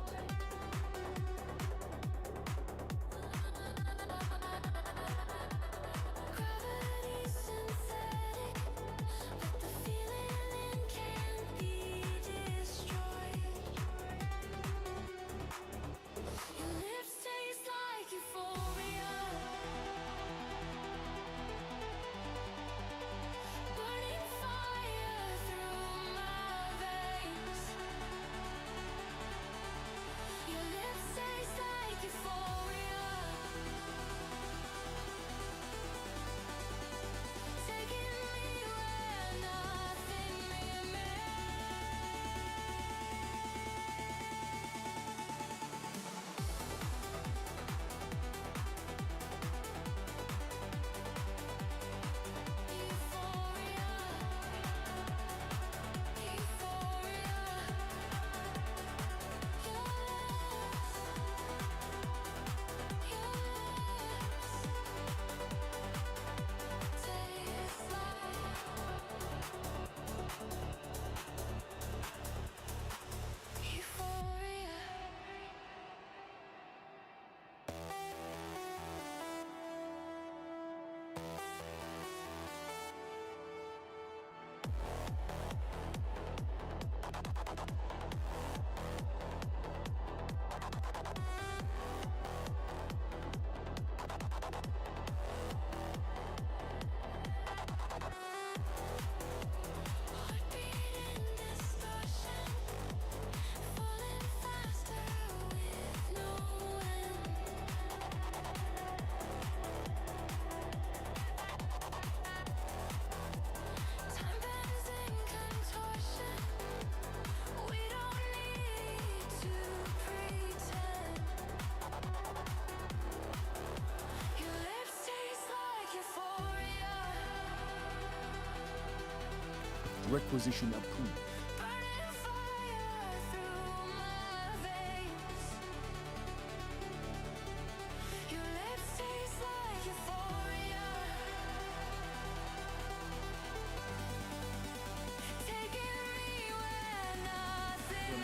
D: Requisition approved.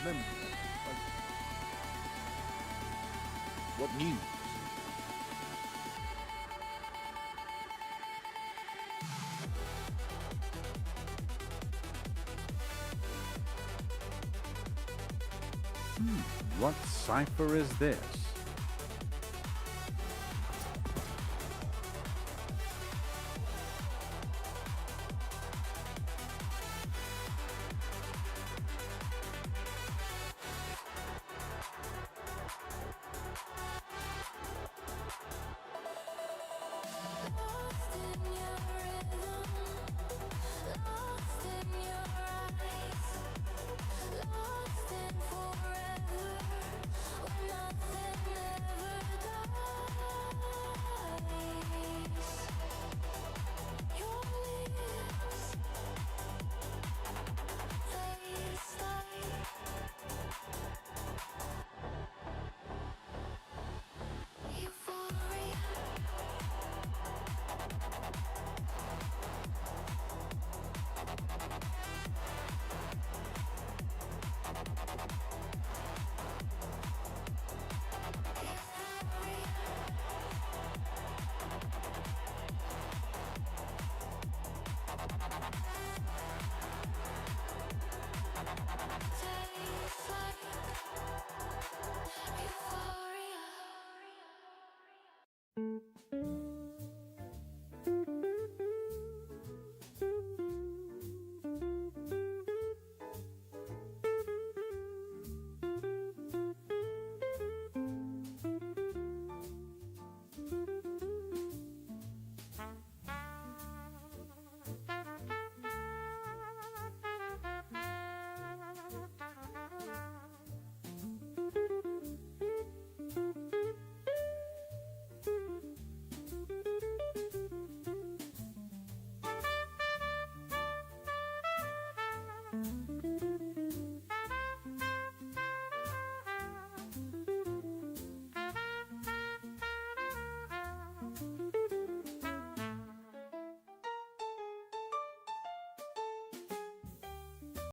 D: Remember, what news?
P: What cipher is this?
F: Lost in forever, when nothing
A: Thank you.